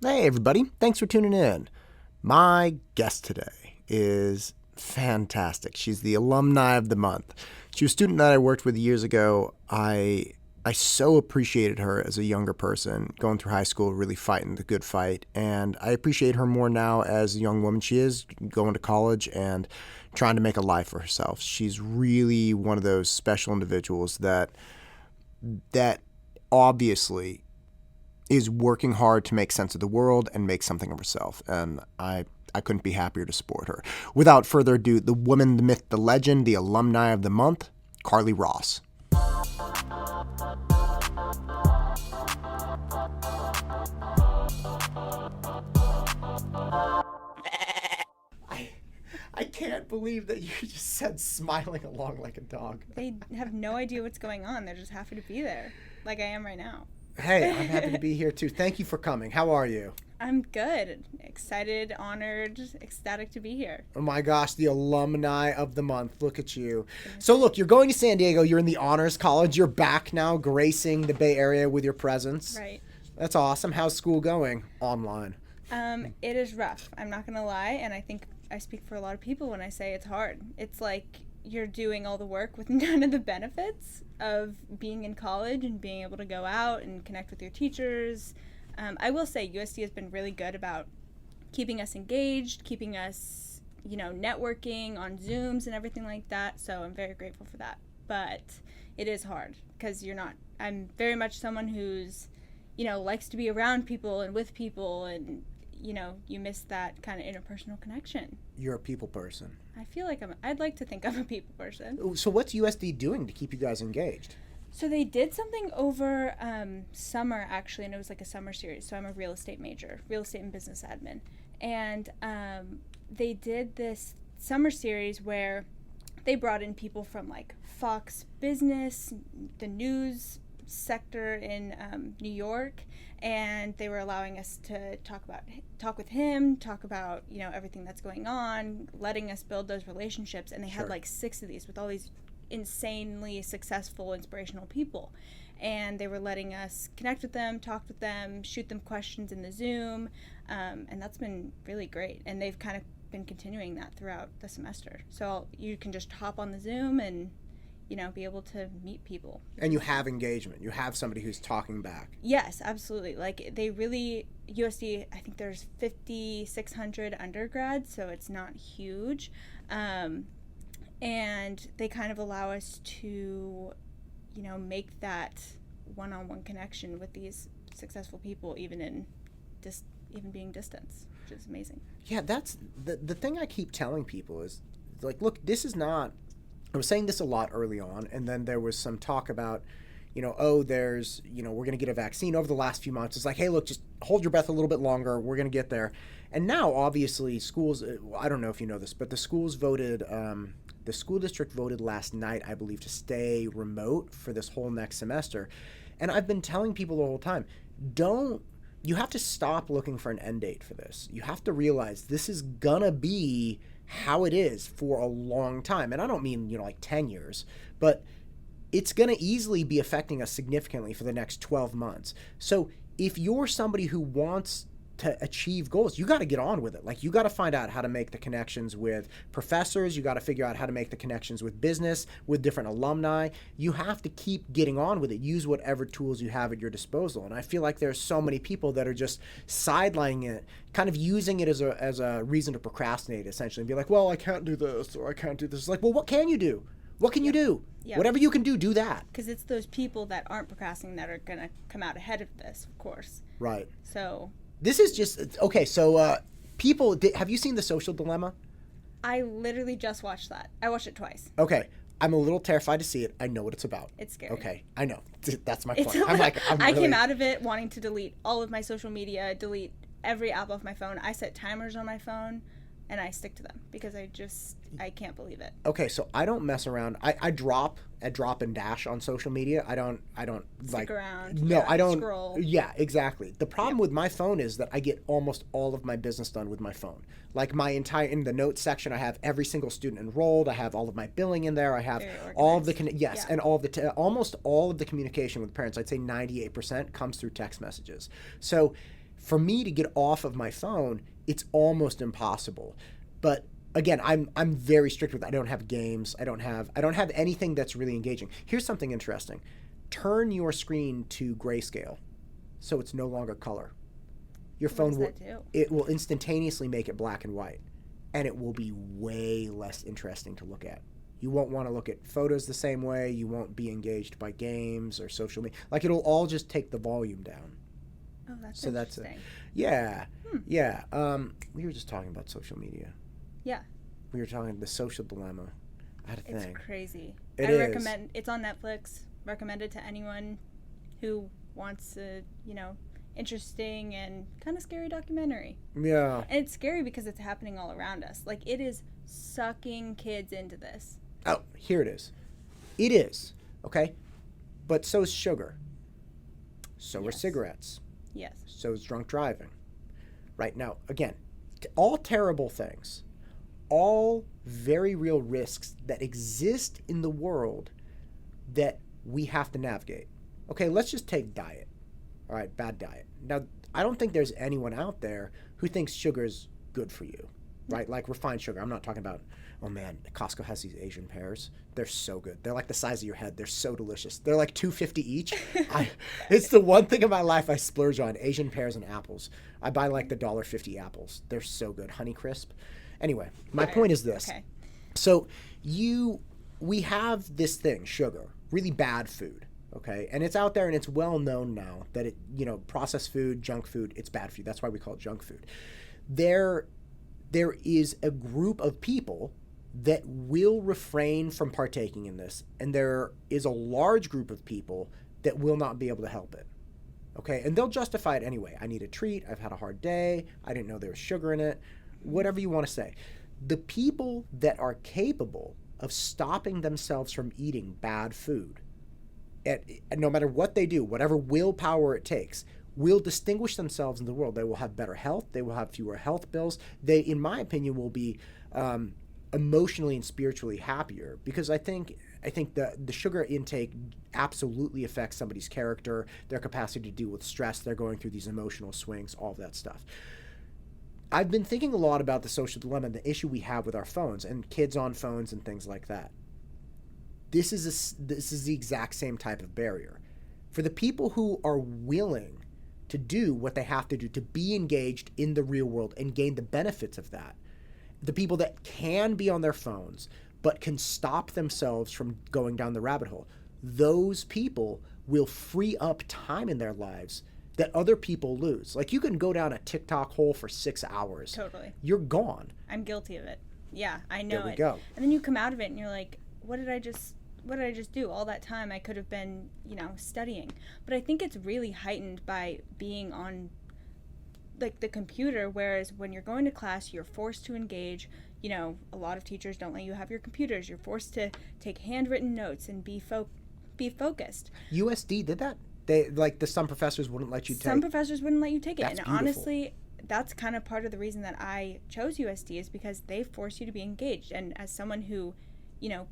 Hey everybody, thanks for tuning in. My guest today is fantastic. She's the Alumni of the Month. She was a student that I worked with years ago. I so appreciated her as a younger person, going through high school, really fighting the good fight. And I appreciate her more now as a young woman she is, going to college and trying to make a life for herself. She's really one of those special individuals that obviously is working hard to make sense of the world and make something of herself. And I couldn't be happier to support her. Without further ado, the woman, the myth, the legend, the Alumni of the Month, Carly Ross. I can't believe that you just said smiling along like a dog. They have no idea what's going on. They're just happy to be there, like I am right now. Hey, I'm happy to be here too. Thank you for coming. How are you? I'm good. Excited, honored, ecstatic to be here. Oh my gosh, the Alumni of the Month. Look at you. So look, you're going to San Diego. You're in the Honors College. You're back now, gracing the Bay Area with your presence. Right. That's awesome. How's school going online? It is rough. I'm not going to lie, and I think I speak for a lot of people when I say it's hard. It's like you're doing all the work with none of the benefits of being in college and being able to go out and connect with your teachers. I will say USD has been really good about keeping us engaged, keeping us, networking on Zooms and everything like that. So I'm very grateful for that. But it is hard because I'm very much someone who's, likes to be around people and with people, and you miss that kind of interpersonal connection. You're a people person. I feel like I'd like to think I'm a people person. So what's USD doing to keep you guys engaged? So they did something over summer, actually, and it was like a summer series. So I'm a real estate major, real estate and business admin. And they did this summer series where they brought in people from like Fox Business, the news sector in New York, and they were allowing us to talk with him, talk about everything that's going on, letting us build those relationships. And they had like 6 of these with all these insanely successful, inspirational people, and they were letting us connect with them, talk with them, shoot them questions in the Zoom, and that's been really great. And they've kind of been continuing that throughout the semester, so you can just hop on the Zoom and be able to meet people. And you have engagement. You have somebody who's talking back. Yes, absolutely. Like they really, USD, I think there's 5,600 undergrads, so it's not huge. And they kind of allow us to, make that one-on-one connection with these successful people, even being distance, which is amazing. Yeah, that's the thing I keep telling people is, like, look, this is not, I was saying this a lot early on, and then there was some talk about, there's, we're going to get a vaccine over the last few months. It's like, hey, look, just hold your breath a little bit longer. We're going to get there. And now, obviously, schools, I don't know if you know this, but the schools voted, the school district voted last night, I believe, to stay remote for this whole next semester. And I've been telling people the whole time, you have to stop looking for an end date for this. You have to realize this is going to be how it is for a long time. And I don't mean, like 10 years, but it's going to easily be affecting us significantly for the next 12 months. So if you're somebody who wants to achieve goals, you got to get on with it. Like, you got to find out how to make the connections with professors. You got to figure out how to make the connections with business, with different alumni. You have to keep getting on with it. Use whatever tools you have at your disposal. And I feel like there's so many people that are just sidelining it, kind of using it as a reason to procrastinate, essentially, and be like, well, I can't do this, or I can't do this. It's like, well, what can you do? What can you do? Yep. Whatever you can do that. Because it's those people that aren't procrastinating that are going to come out ahead of this, of course. Right. So this is just, okay, so people, have you seen The Social Dilemma? I literally just watched that. I watched it twice. Okay. I'm a little terrified to see it. I know what it's about. It's scary. Okay. I know. That's my point. I came out of it wanting to delete all of my social media, delete every app off my phone. I set timers on my phone, and I stick to them because I can't believe it. Okay, so I don't mess around. I drop and dash on social media. I don't stick around. No, yeah, I don't scroll. Yeah, exactly. The problem with my phone is that I get almost all of my business done with my phone. Like in the notes section, I have every single student enrolled. I have all of my billing in there. I have all of the and all of the almost all of the communication with parents. I'd say 98% comes through text messages. So For me to get off of my phone, it's almost impossible. But again, I'm very strict with it. I don't have games. I don't have anything that's really engaging. Here's something interesting. Turn your screen to grayscale so it's no longer color. Your phone will instantaneously make it black and white, and it will be way less interesting to look at. You won't want to look at photos the same way. You won't be engaged by games or social media. Like, it'll all just take the volume down. Oh, that's interesting. Yeah. We were just talking about social media. Yeah. We were talking the social dilemma. I had a thing. It's crazy. It is. Recommend. It's on Netflix. Recommend it to anyone who wants a, interesting and kind of scary documentary. Yeah. And it's scary because it's happening all around us. Like, it is sucking kids into this. Oh, here it is. It is, okay? But so is sugar. So are cigarettes. Yes. So is drunk driving. Right now, again, all terrible things. All very real risks that exist in the world that we have to navigate. Okay, let's just take diet. All right, bad diet. Now, I don't think there's anyone out there who thinks sugar's good for you, right? Like refined sugar. I'm not talking about, oh man, Costco has these Asian pears. They're so good. They're like the size of your head. They're so delicious. They're like $2.50 each. It's the one thing in my life I splurge on, Asian pears and apples. I buy like the $1.50 apples. They're so good. Honeycrisp. Anyway, my point is this. Okay. So we have this thing, sugar, really bad food. Okay, and it's out there and it's well known now that it, processed food, junk food, it's bad for you. That's why we call it junk food. There is a group of people that will refrain from partaking in this, and there is a large group of people that will not be able to help it. Okay, and they'll justify it anyway. I need a treat. I've had a hard day. I didn't know there was sugar in it. Whatever you want to say. The people that are capable of stopping themselves from eating bad food, no matter what they do, whatever willpower it takes, will distinguish themselves in the world. They will have better health. They will have fewer health bills. They, in my opinion, will be emotionally and spiritually happier, because I think the sugar intake absolutely affects somebody's character, their capacity to deal with stress. They're going through these emotional swings, all of that stuff. I've been thinking a lot about the social dilemma and the issue we have with our phones and kids on phones and things like that. This is the exact same type of barrier. For the people who are willing to do what they have to do to be engaged in the real world and gain the benefits of that, the people that can be on their phones but can stop themselves from going down the rabbit hole, those people will free up time in their lives that other people lose. Like, you can go down a TikTok hole for 6 hours. Totally. You're gone. I'm guilty of it. Yeah, I know it. There we go. And then you come out of it and you're like, what did I just do? All that time I could have been, studying. But I think it's really heightened by being on like the computer, whereas when you're going to class, you're forced to engage. A lot of teachers don't let you have your computers. You're forced to take handwritten notes and be focused. USD did that? Some professors wouldn't let you take. Some professors wouldn't let you take it. That's and beautiful. Honestly, that's kind of part of the reason that I chose USD, is because they force you to be engaged. And as someone who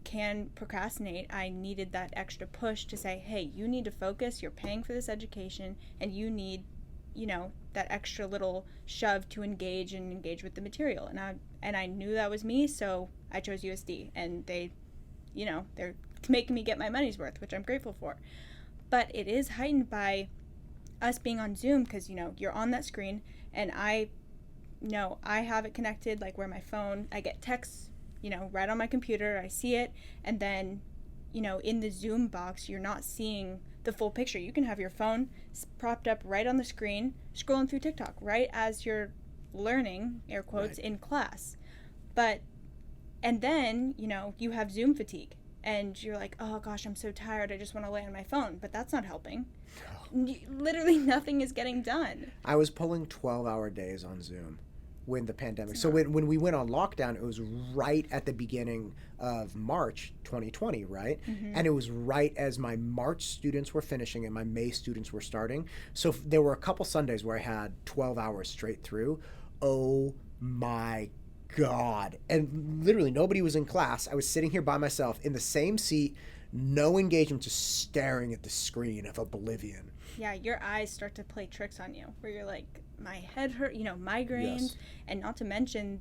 can procrastinate, I needed that extra push to say, hey, you need to focus, you're paying for this education, and you need, that extra little shove to engage with the material. And I knew that was me, so I chose USD, and they're making me get my money's worth, which I'm grateful for. But it is heightened by us being on Zoom, because, you're on that screen, and I have it connected, like where my phone, I get texts, right on my computer, I see it, and then, in the Zoom box, you're not seeing the full picture. You can have your phone propped up right on the screen, scrolling through TikTok, right as you're learning, air quotes, in class. And then, you have Zoom fatigue, and you're like, oh gosh, I'm so tired, I just want to lay on my phone, but that's not helping. Literally nothing is getting done. I was pulling 12-hour days on Zoom when the pandemic. So when we went on lockdown, it was right at the beginning of March 2020, right? Mm-hmm. And it was right as my March students were finishing and my May students were starting. So there were a couple Sundays where I had 12 hours straight through. Oh my God. And literally nobody was in class. I was sitting here by myself in the same seat, no engagement, just staring at the screen of oblivion. Yeah, your eyes start to play tricks on you where you're like, my head hurt, migraines. Yes. And not to mention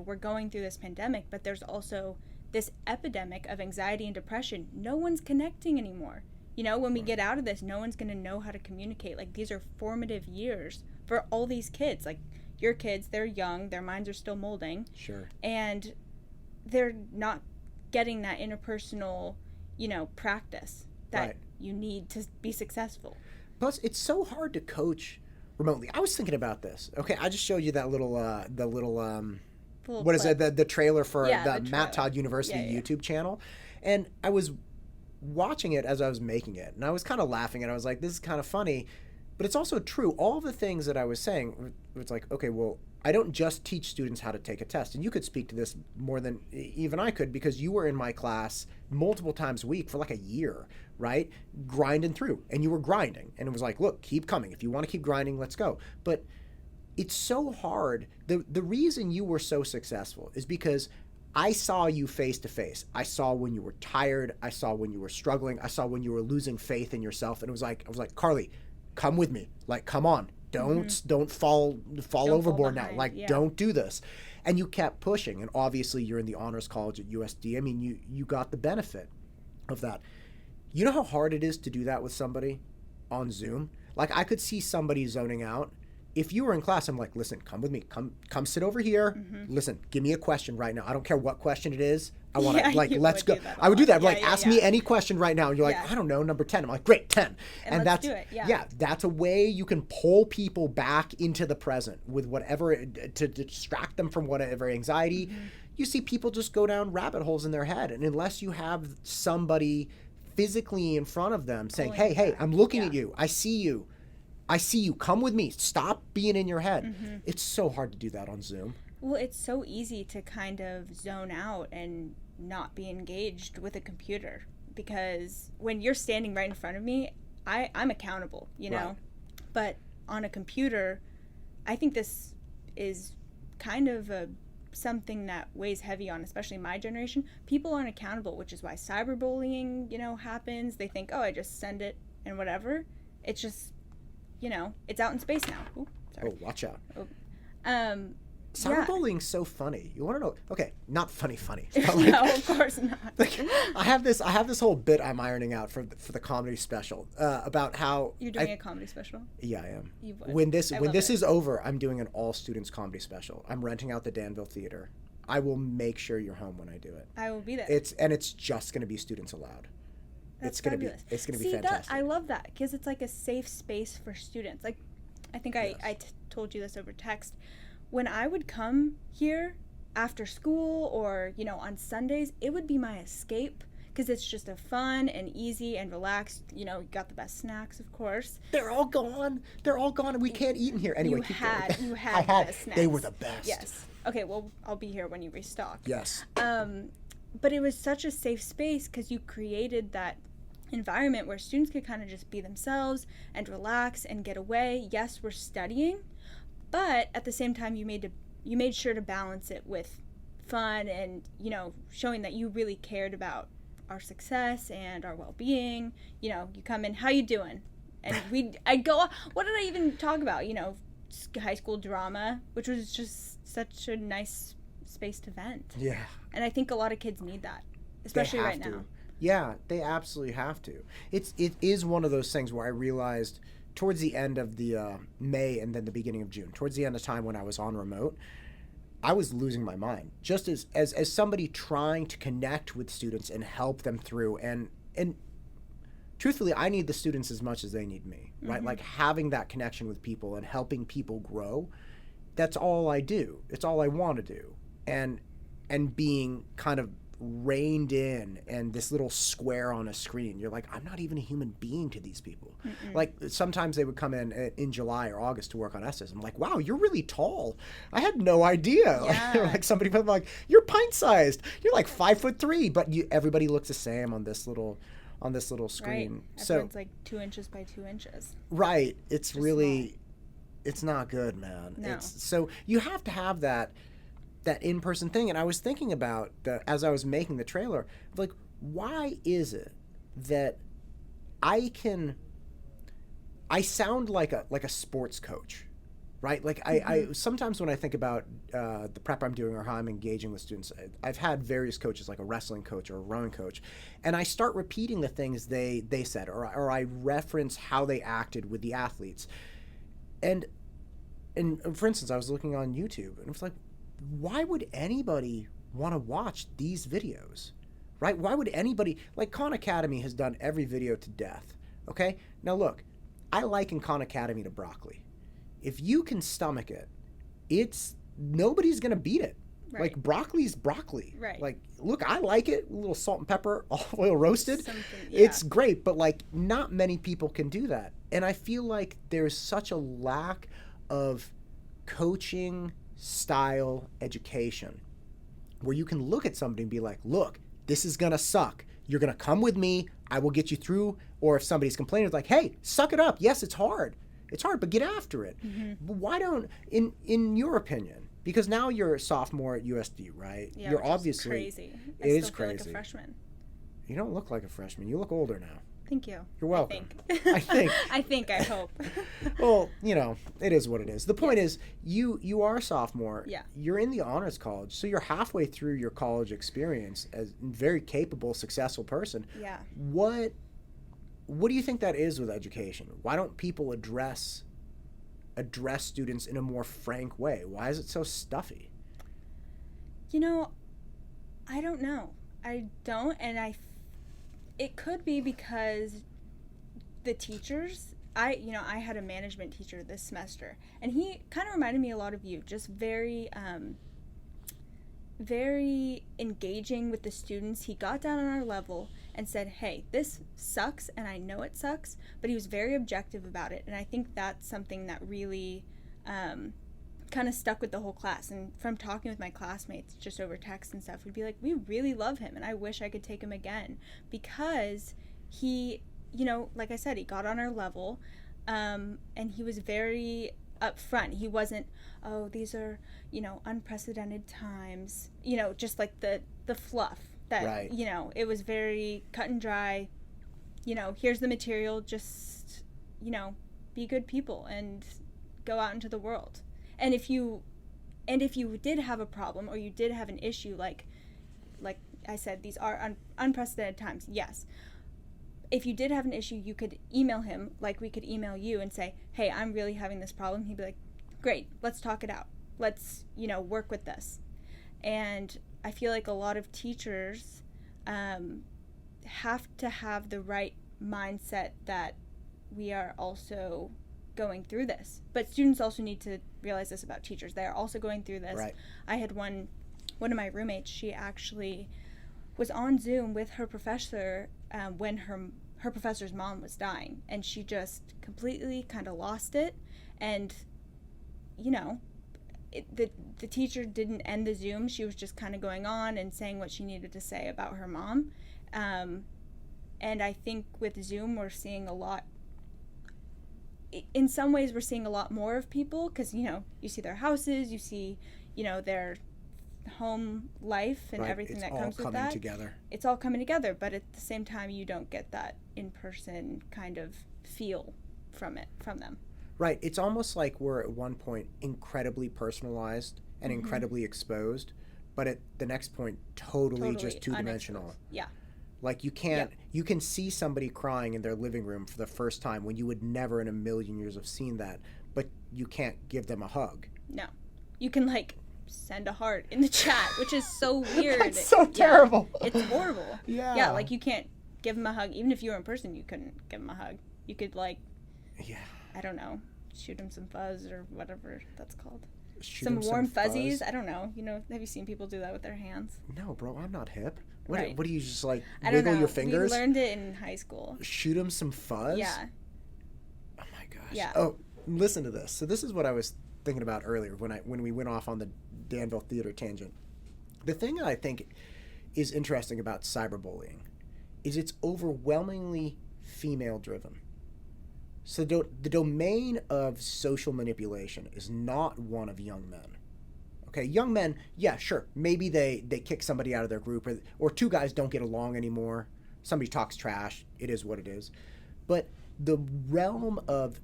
we're going through this pandemic, but there's also this epidemic of anxiety and depression. No one's connecting anymore. When we get out of this, no one's going to know how to communicate. Like, these are formative years for all these kids. Like, your kids, they're young, their minds are still molding. Sure. And they're not getting that interpersonal, practice that you need to be successful. Plus, it's so hard to coach remotely. I was thinking about this. Okay, I just showed you that little, what is it? The trailer for the Matt Todd University YouTube channel, and I was watching it as I was making it, and I was kind of laughing, and I was like, this is kind of funny, but it's also true. All the things that I was saying, it's like, okay, well, I don't just teach students how to take a test, and you could speak to this more than even I could because you were in my class multiple times a week for like a year, right? Grinding through, and you were grinding, and it was like, look, keep coming. If you want to keep grinding, let's go. But it's so hard. The reason you were so successful is because I saw you face to face. I saw when you were tired. I saw when you were struggling. I saw when you were losing faith in yourself. And I was like, Carly, come with me. Like, come on. Don't fall overboard now. Like, don't do this. And you kept pushing. And obviously you're in the Honors College at USD. I mean, you got the benefit of that. You know how hard it is to do that with somebody on Zoom? Like, I could see somebody zoning out. If you were in class, I'm like, listen, come with me. Come sit over here. Listen, give me a question right now. I don't care what question it is. I want to, let's go. I would do that. Ask me any question right now. And you're like, I don't know, number 10. I'm like, great, 10. And let's do it. Yeah, that's a way you can pull people back into the present with whatever, to distract them from whatever anxiety. You see people just go down rabbit holes in their head. And unless you have somebody physically in front of them saying, hey, I'm looking at you. I see you. Come with me. Stop being in your head. It's so hard to do that on Zoom. Well, it's so easy to kind of zone out and not be engaged with a computer because when you're standing right in front of me, I'm accountable, know. But on a computer, I think this is kind of something that weighs heavy on, especially my generation. People aren't accountable, which is why cyberbullying, happens. They think, I just send it and whatever. It's just, it's out in space now. Ooh, sorry. Oh, watch out. Oh. Cyberbullying's so funny. You want to know? Okay, not funny. No, of course not. I have this whole bit I'm ironing out for the comedy special about how you're doing a comedy special. Yeah, I am. You would. When this is over, I'm doing an all students comedy special. I'm renting out the Danville Theater. I will make sure you're home when I do it. I will be there. It's just going to be students allowed. That's fabulous. It's gonna be fantastic. I love that because it's like a safe space for students. Like, I think I told you this over text. When I would come here after school or on Sundays, it would be my escape because it's just a fun and easy and relaxed. You got the best snacks, of course. They're all gone. And we can't eat in here anyway. You had the best snacks. They were the best. Yes. Okay. Well, I'll be here when you restock. Yes. But it was such a safe space because you created that environment where students could kind of just be themselves and relax and get away. Yes, we're studying, but at the same time you made sure to balance it with fun and showing that you really cared about our success and our well-being. You come in, how you doing? And I'd go, what did I even talk about? High school drama, which was just such a nice space to vent. Yeah. And I think a lot of kids need that, especially right now. Yeah, they absolutely have to. It is one of those things where I realized towards the end of the May and then the beginning of June, towards the end of time when I was on remote, I was losing my mind. Just as somebody trying to connect with students and help them through. And truthfully, I need the students as much as they need me, right? Like having that connection with people and helping people grow, that's all I do. It's all I want to do. And being kind of reined in and this little square on a screen, you're like, I'm not even a human being to these people. Like sometimes they would come in July or August to work on essays. I'm like, wow, you're really tall. I had no idea. Like somebody put like, you're pint sized. You're like 5'3", but everybody looks the same on this little screen. Right. Everyone's like 2 inches by 2 inches. Right. It's really small. It's not good, man. No. So you have to have that in-person thing. And I was thinking about, as I was making the trailer, like, why is it that I can I sound like a sports coach, right? Like I sometimes when I think about the prep I'm doing or how I'm engaging with students, I've had various coaches, like a wrestling coach or a rowing coach, and I start repeating the things they said, or I reference how they acted with the athletes. And for instance, I was looking on YouTube, and it was like, why would anybody want to watch these videos, right? Why would anybody, like Khan Academy has done every video to death, okay? Now look, I liken Khan Academy to broccoli. If you can stomach it, nobody's going to beat it. Right. Like broccoli's broccoli. Right. Like, look, I like it, a little salt and pepper, olive oil roasted. Yeah. It's great, but like not many people can do that. And I feel like there's such a lack of coaching style education where you can look at somebody and be like, look, this is going to suck. You're going to come with me. I will get you through. Or if somebody's complaining, it's like, hey, suck it up. Yes, it's hard. It's hard, but get after it. But why don't, in your opinion, because now you're a sophomore at USD, right? Yeah, you're which obviously is crazy. It is feel crazy. Like a freshman. You don't look like a freshman. You look older now. Thank you. You're welcome. I think. I hope. Well, it is what it is. The point is, you are a sophomore. Yeah. You're in the honors college, so you're halfway through your college experience as a very capable, successful person. Yeah. What do you think that is with education? Why don't people address students in a more frank way? Why is it so stuffy? I don't know. I don't, and it could be because the teachers, I had a management teacher this semester, and he kind of reminded me a lot of you, just very very engaging with the students. He got down on our level and said, hey, this sucks, and I know it sucks, but he was very objective about it, and I think that's something that really kind of stuck with the whole class. And from talking with my classmates just over text and stuff, we'd be like, we really love him, and I wish I could take him again, because he, like I said, he got on our level, and he was very upfront. He wasn't, oh, these are, unprecedented times, just like the fluff that, right. It was very cut and dry. Here's the material, just, be good people and go out into the world. And if you did have a problem, or you did have an issue, like I said, these are unprecedented times, yes. If you did have an issue, you could email him, like we could email you and say, hey, I'm really having this problem. He'd be like, great, let's talk it out. Let's, work with this. And I feel like a lot of teachers have to have the right mindset that we are also going through this. But students also need to realize this about teachers. They are also going through this. Right. I had one of my roommates, she actually was on Zoom with her professor when her professor's mom was dying, and she just completely kind of lost it. And the teacher didn't end the Zoom. She was just kind of going on and saying what she needed to say about her mom. And I think with Zoom, we're seeing a lot. In some ways, we're seeing a lot more of people, because you see their houses, you see their home life and right. everything it's that all comes with coming that. Together. It's all coming together, but at the same time, you don't get that in-person kind of feel from them. Right. It's almost like we're at one point incredibly personalized and incredibly exposed, but at the next point, totally just two-dimensional. Unexposed. Yeah. Like you can see somebody crying in their living room for the first time when you would never in a million years have seen that, but you can't give them a hug. No. You can send a heart in the chat, which is so weird. That's so terrible. It's horrible. Yeah. Yeah, you can't give them a hug. Even if you were in person, you couldn't give them a hug. You could yeah. I don't know, shoot them some fuzz or whatever that's called. Shoot some warm fuzzies. fuzz. I don't know. Have you seen people do that with their hands? No, bro, I'm not hip. Right. What do you just I don't wiggle know. your fingers? We learned it in high school. Shoot them some fuzz? Yeah. Oh my gosh. Yeah. Oh, listen to this. So this is what I was thinking about earlier when we went off on the Danville theater tangent. The thing that I think is interesting about cyberbullying is it's overwhelmingly female driven. So the domain of social manipulation is not one of young men. Okay, young men, yeah, sure, maybe they kick somebody out of their group, or two guys don't get along anymore. Somebody talks trash. It is what it is. But the realm of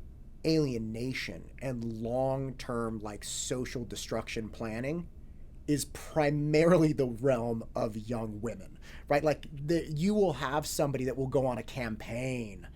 alienation and long-term like social destruction planning is primarily the realm of young women, right? Like you will have somebody that will go on a campaign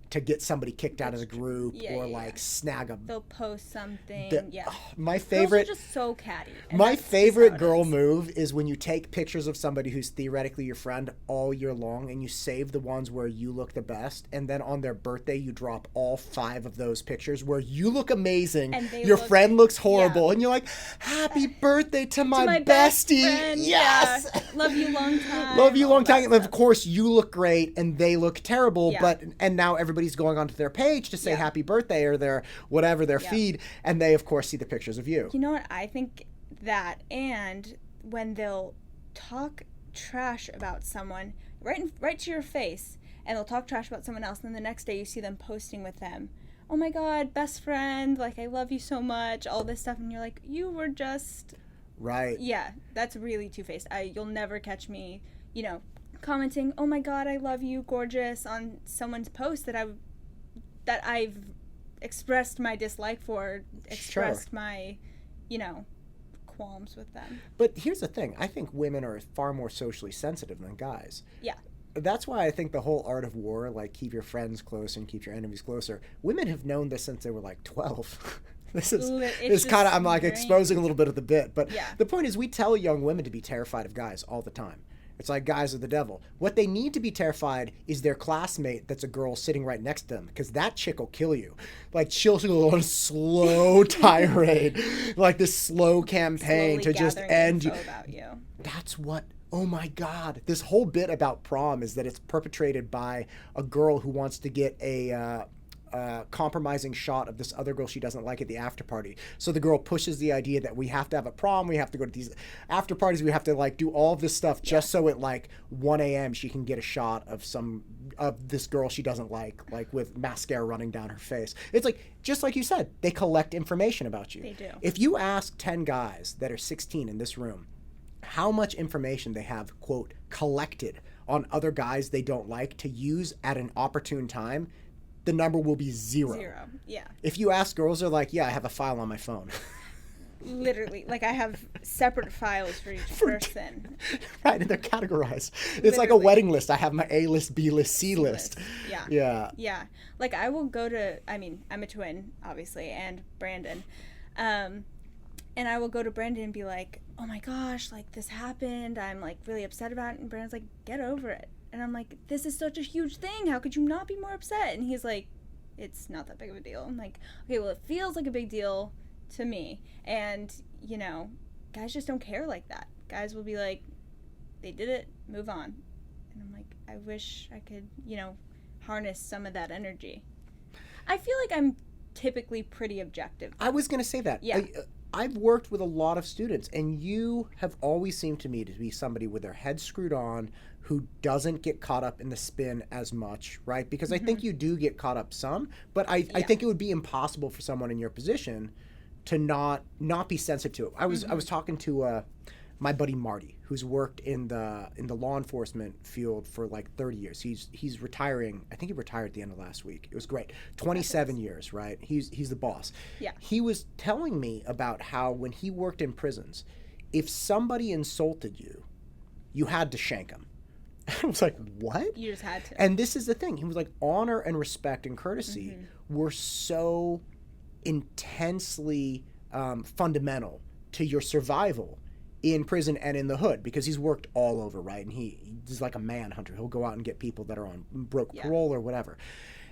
to get somebody kicked out of the group or like snag them. They'll post something. My favorite. Girls are just so catty. My favorite girl move is when you take pictures of somebody who's theoretically your friend all year long and you save the ones where you look the best, and then on their birthday you drop all 5 of those pictures where you look amazing, your friend looks horrible, and you're like, happy birthday to my bestie. Yes. Yeah. Love you long time. Love you long time. And of course you look great and they look terrible, and now everybody's going onto their page to say happy birthday or their whatever, their feed, and they of course see the pictures of you. You know what? I think that, and when they'll talk trash about someone right to your face, and they'll talk trash about someone else, and then the next day you see them posting with them, oh my god, best friend, like I love you so much, all this stuff, and you're like, you were just right. Yeah, that's really two-faced. You'll never catch me, commenting, oh my god, I love you, gorgeous, on someone's post that I've expressed my dislike for, expressed my, qualms with them. But here's the thing. I think women are far more socially sensitive than guys. Yeah. That's why I think the whole art of war, like keep your friends close and keep your enemies closer, women have known this since they were like 12. This is kind of, I'm like exposing a little bit of the bit. But the point is we tell young women to be terrified of guys all the time. It's like guys are the devil. What they need to be terrified is their classmate that's a girl sitting right next to them, because that chick will kill you. Like she'll go on a slow tirade, like this slow campaign to just end you. About you. That's what, oh my God. This whole bit about prom is that it's perpetrated by a girl who wants to get a compromising shot of this other girl she doesn't like at the after party. So the girl pushes the idea that we have to have a prom, we have to go to these after parties, we have to like do all of this stuff just so at like 1 a.m. she can get a shot of this girl she doesn't like with mascara running down her face. It's like, just like you said, they collect information about you. They do. If you ask 10 guys that are 16 in this room how much information they have, quote, collected on other guys they don't like to use at an opportune time, the number will be 0. 0, yeah. If you ask girls, they're like, yeah, I have a file on my phone. Literally. Like, I have separate files for each person. Right, and they're categorized. It's like a wedding list. I have my A list, B list, C list. Yeah. Yeah. Yeah. Like, I will go to, I'm a twin, obviously, and Brandon. And I will go to Brandon and be like, oh my gosh, like, this happened. I'm, like, really upset about it. And Brandon's like, get over it. And I'm like, this is such a huge thing. How could you not be more upset? And he's like, it's not that big of a deal. I'm like, okay, well, it feels like a big deal to me. And, guys just don't care like that. Guys will be like, they did it, move on. And I'm like, I wish I could, harness some of that energy. I feel like I'm typically pretty objective. I was going to say that. Yeah. I've worked with a lot of students, and you have always seemed to me to be somebody with their head screwed on who doesn't get caught up in the spin as much, right? Because I think you do get caught up some, but I think it would be impossible for someone in your position to not be sensitive to it. I was talking to my buddy Marty, who's worked in the law enforcement field for like 30 years. He's retiring. I think he retired at the end of last week. It was great. 27 years, right? He's the boss. Yeah. He was telling me about how when he worked in prisons, if somebody insulted you, you had to shank them. I was like, what? You just had to. And this is the thing. He was like, honor and respect and courtesy were so intensely fundamental to your survival in prison and in the hood, because he's worked all over, right? And he's like a manhunter. He'll go out and get people that are on broke parole or whatever.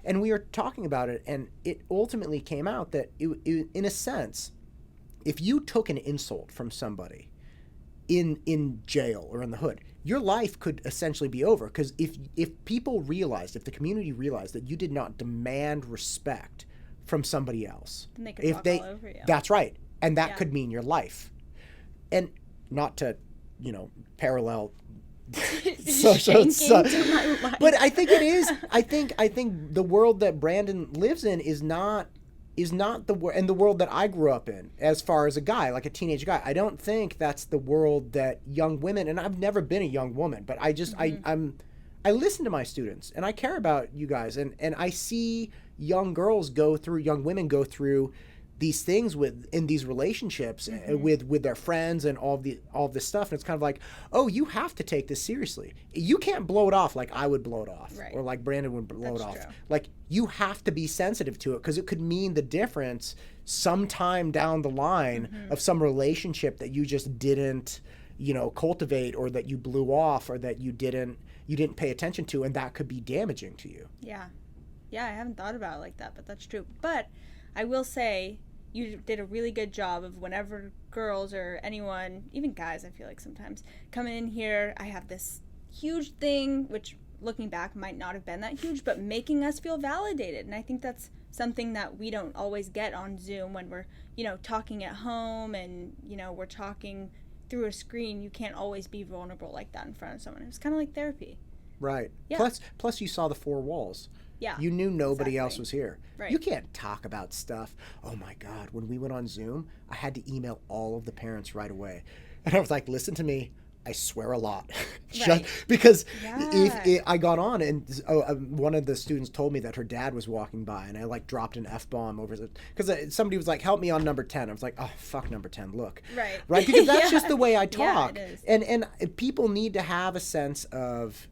And we were talking about it, and it ultimately came out that, in a sense, if you took an insult from somebody in jail or in the hood, your life could essentially be over, because if people realized, if the community realized that you did not demand respect from somebody else, then they could walk all over you. That's right. And that could mean your life. And not to, parallel to my life. But I think it is. I think the world that Brandon lives in is not the world that I grew up in as far as a guy, like a teenage guy. I don't think that's the world that young women, and I've never been a young woman, but I just I listen to my students and I care about you guys, and I see young women go through these things in these relationships with their friends and all this stuff, and it's kind of like, oh, you have to take this seriously. You can't blow it off like I would blow it off, Right. or like Brandon would blow That's it off. true. Like, you have to be sensitive to it, because it could mean the difference sometime down the line of some relationship that you just didn't, cultivate, or that you blew off, or that you didn't pay attention to, and that could be damaging to you. Yeah, I haven't thought about it like that, but that's true. But I will say, you did a really good job of, whenever girls or anyone, even guys, I feel like sometimes, coming in here, I have this huge thing, which looking back might not have been that huge, but making us feel validated. And I think that's something that we don't always get on Zoom when we're, talking at home, and, we're talking through a screen. You can't always be vulnerable like that in front of someone. It was kind of like therapy. Right. Yeah. Plus you saw the four walls. Yeah. You knew nobody else was here. Right. You can't talk about stuff. Oh my God. When we went on Zoom, I had to email all of the parents right away. And I was like, listen to me. I swear a lot. Right. Because Yeah. I got on, and one of the students told me that her dad was walking by, and I like dropped an F-bomb over the, because somebody was like, help me on number 10. I was like, oh, fuck number 10. Look. Right. Right. Because that's Yeah. just the way I talk. Yeah, it is. And people need to have a sense of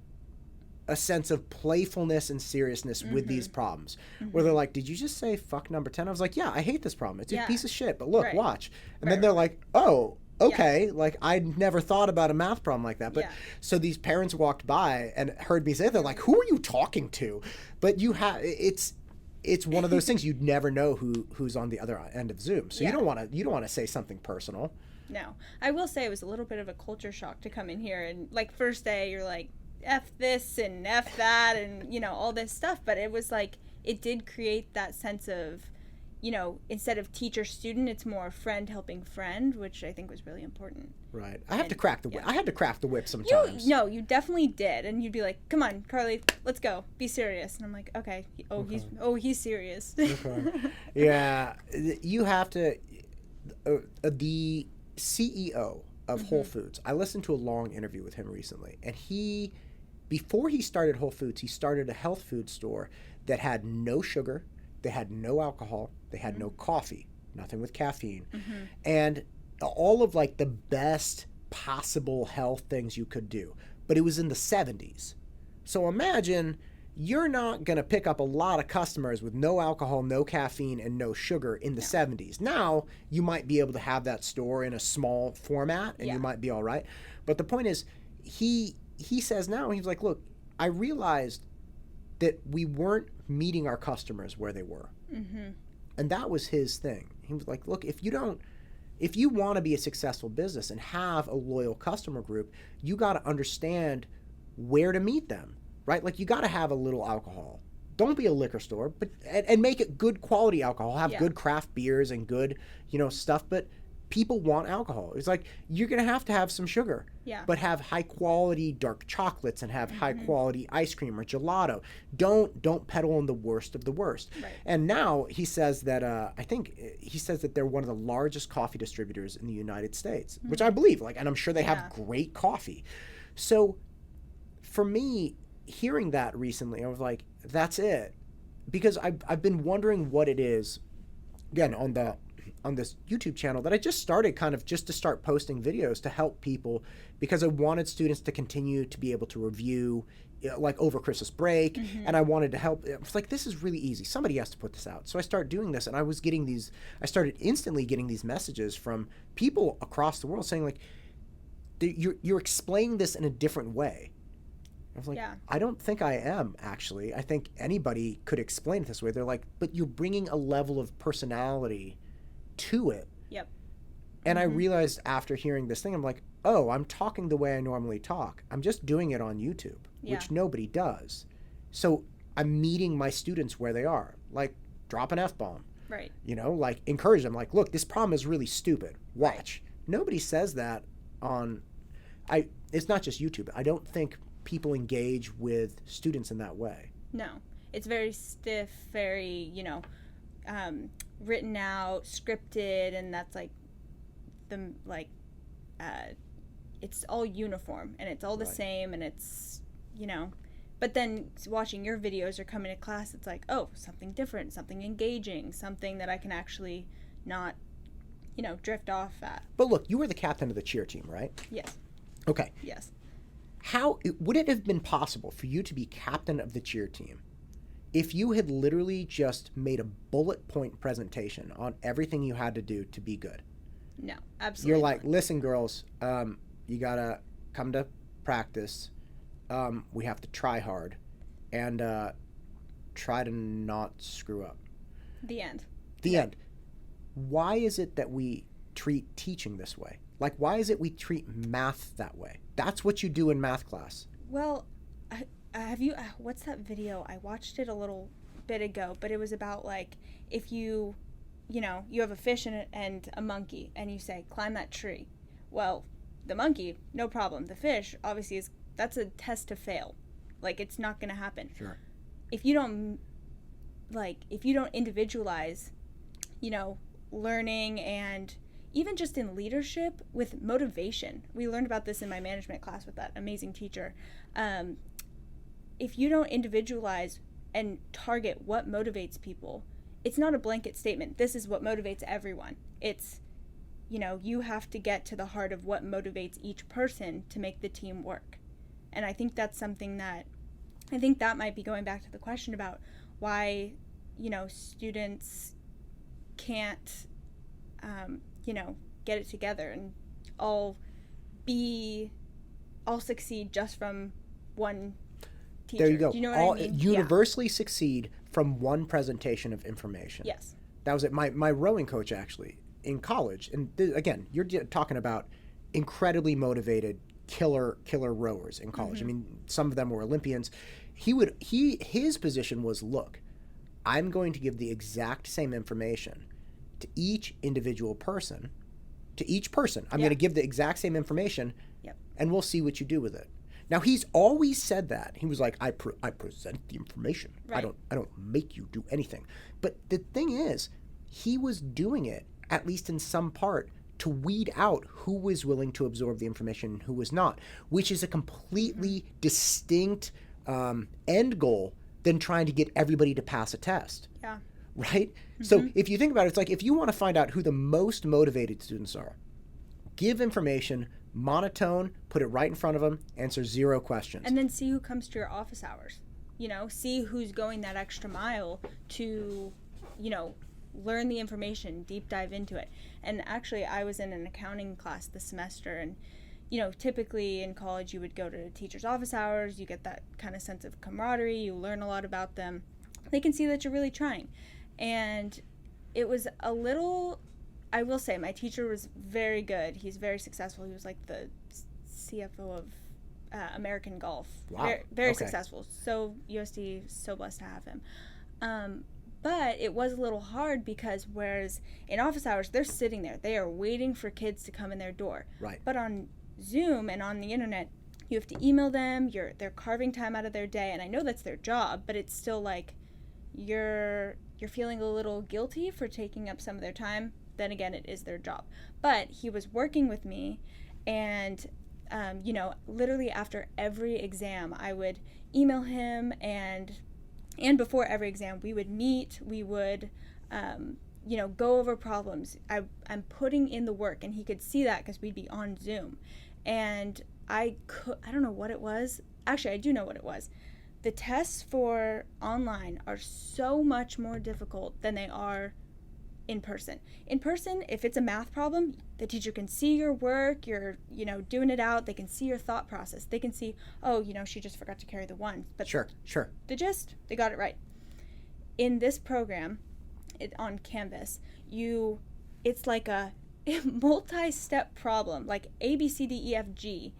playfulness and seriousness with these problems, where they're like, did you just say fuck number 10? I was like, yeah, I hate this problem. It's a piece of shit, but look, Right. watch. And Right, then they're like, oh, okay. Yeah. Like, I never thought about a math problem like that. But Yeah. so these parents walked by and heard me say, they're like, who are you talking to? But it's one of those things, you'd never know who's on the other end of Zoom. So Yeah. you don't want to say something personal. No. I will say it was a little bit of a culture shock to come in here, and like first day you're like, F this and F that and, all this stuff. But it was like, it did create that sense of, instead of teacher student, it's more friend helping friend, which I think was really important. Right. I have to crack the whip. yeah. I had to crack the whip sometimes. You definitely did. And you'd be like, come on, Carly, let's go. Be serious. And I'm like, okay. He's serious. Okay. Yeah. You have to, the CEO of Whole Foods, I listened to a long interview with him recently, and before he started Whole Foods, he started a health food store that had no sugar, they had no alcohol, they had no coffee, nothing with caffeine, and all of like the best possible health things you could do. But it was in the 70s. So imagine, you're not going to pick up a lot of customers with no alcohol, no caffeine, and no sugar in the 70s. Now, you might be able to have that store in a small format, and you might be all right. But the point is, he says now, he's like, look, I realized that we weren't meeting our customers where they were. And that was his thing. He was like, look, if you want to be a successful business and have a loyal customer group, you got to understand where to meet them, right? Like, you got to have a little alcohol. Don't be a liquor store, but and make it good quality alcohol. Have good craft beers and good, stuff, but people want alcohol. It's like, you're going to have some sugar, but have high quality dark chocolates and have high quality ice cream or gelato. Don't peddle on the worst of the worst. Right. And now he says that, I think he says that they're one of the largest coffee distributors in the United States, which I believe, like, and I'm sure they have great coffee. So for me, hearing that recently, I was like, that's it. Because I've been wondering what it is, again, on this YouTube channel, that I just started kind of just to start posting videos to help people, because I wanted students to continue to be able to review, like, over Christmas break, and I wanted to help. It was like, this is really easy. Somebody has to put this out. So I started doing this, and I started instantly getting these messages from people across the world saying, like, you're explaining this in a different way. I was like, I don't think I am, actually. I think anybody could explain it this way. They're like, but you're bringing a level of personality to it. Yep. And I realized after hearing this thing, I'm like, oh, I'm talking the way I normally talk. I'm just doing it on YouTube, which nobody does. So I'm meeting my students where they are. Like, drop an F-bomb. Right. Like, encourage them. Like, look, this problem is really stupid. Watch. Nobody says that on... It's not just YouTube. I don't think people engage with students in that way. No. It's very stiff, very, written out, scripted, and that's like it's all uniform, and it's all the same, and it's But then watching your videos or coming to class, it's like, oh, something different, something engaging, something that I can actually not, drift off at. But look, you were the captain of the cheer team, right? Yes. Okay. Yes. How would it have been possible for you to be captain of the cheer team if you had literally just made a bullet point presentation on everything you had to do to be good? No, absolutely You're like, not. listen, girls, you gotta come to practice. We have to try hard and try to not screw up. The end. The end. Why is it that we treat teaching this way? Like, why is it we treat math that way? That's what you do in math class. Well, have you, what's that video? I watched it a little bit ago, but it was about, like, if you have a fish and a monkey, and you say, climb that tree. Well, the monkey, no problem. The fish, obviously, that's a test to fail. Like, it's not going to happen. Sure. If you don't individualize, learning and even just in leadership with motivation. We learned about this in my management class with that amazing teacher. If you don't individualize and target what motivates people, it's not a blanket statement. This is what motivates everyone. It's, you have to get to the heart of what motivates each person to make the team work. And I think that's something that, might be going back to the question about why, students can't, get it together and all succeed just from one teacher. There you go. Do you know what I mean? Universally succeed from one presentation of information. Yes. That was it. My rowing coach, actually, in college, and again, you're talking about incredibly motivated, killer rowers in college. Mm-hmm. I mean, some of them were Olympians. His position was, look, I'm going to give the exact same information to each individual person. To each person, I'm going to give the exact same information, and we'll see what you do with it. Now, he's always said that. He was like, I present the information. Right. I don't make you do anything. But the thing is, he was doing it, at least in some part, to weed out who was willing to absorb the information and who was not, which is a completely distinct end goal than trying to get everybody to pass a test. Yeah. Right? Mm-hmm. So if you think about it, it's like if you want to find out who the most motivated students are, give information, monotone, put it right in front of them, answer 0 questions. And then see who comes to your office hours. See who's going that extra mile to, learn the information, deep dive into it. And actually, I was in an accounting class this semester, and typically in college you would go to teachers' office hours, you get that kind of sense of camaraderie, you learn a lot about them. They can see that you're really trying. And it was a little, I will say, my teacher was very good. He's very successful. He was like the CFO of American Golf. Wow. Very successful. So USD, so blessed to have him. But it was a little hard because whereas in office hours, they're sitting there. They are waiting for kids to come in their door. Right. But on Zoom and on the internet, you have to email them. They're carving time out of their day. And I know that's their job, but it's still like you're feeling a little guilty for taking up some of their time. Then again, it is their job. But he was working with me, and literally after every exam, I would email him, and before every exam, we would meet. We would, go over problems. I'm putting in the work, and he could see that because we'd be on Zoom, and I don't know what it was. Actually, I do know what it was. The tests for online are so much more difficult than they are in person. In person, if it's a math problem, the teacher can see your work, you're, doing it out, they can see your thought process. They can see, oh, she just forgot to carry the 1. But Sure. The gist, they got it right. In this program, on Canvas, it's like a multi-step problem, like A, B, C, D, E, F, G,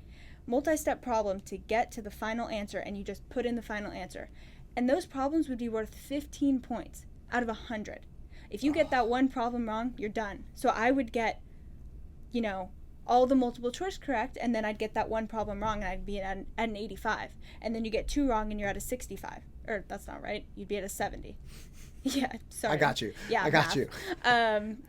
multi-step problem to get to the final answer, and you just put in the final answer. And those problems would be worth 15 points out of 100. If you get that one problem wrong, you're done. So I would get, all the multiple choice correct, and then I'd get that one problem wrong, and I'd be at an 85. And then you get 2 wrong, and you're at a 65. Or that's not right. You'd be at a 70. Yeah, sorry. I got you. Yeah, I got math. you.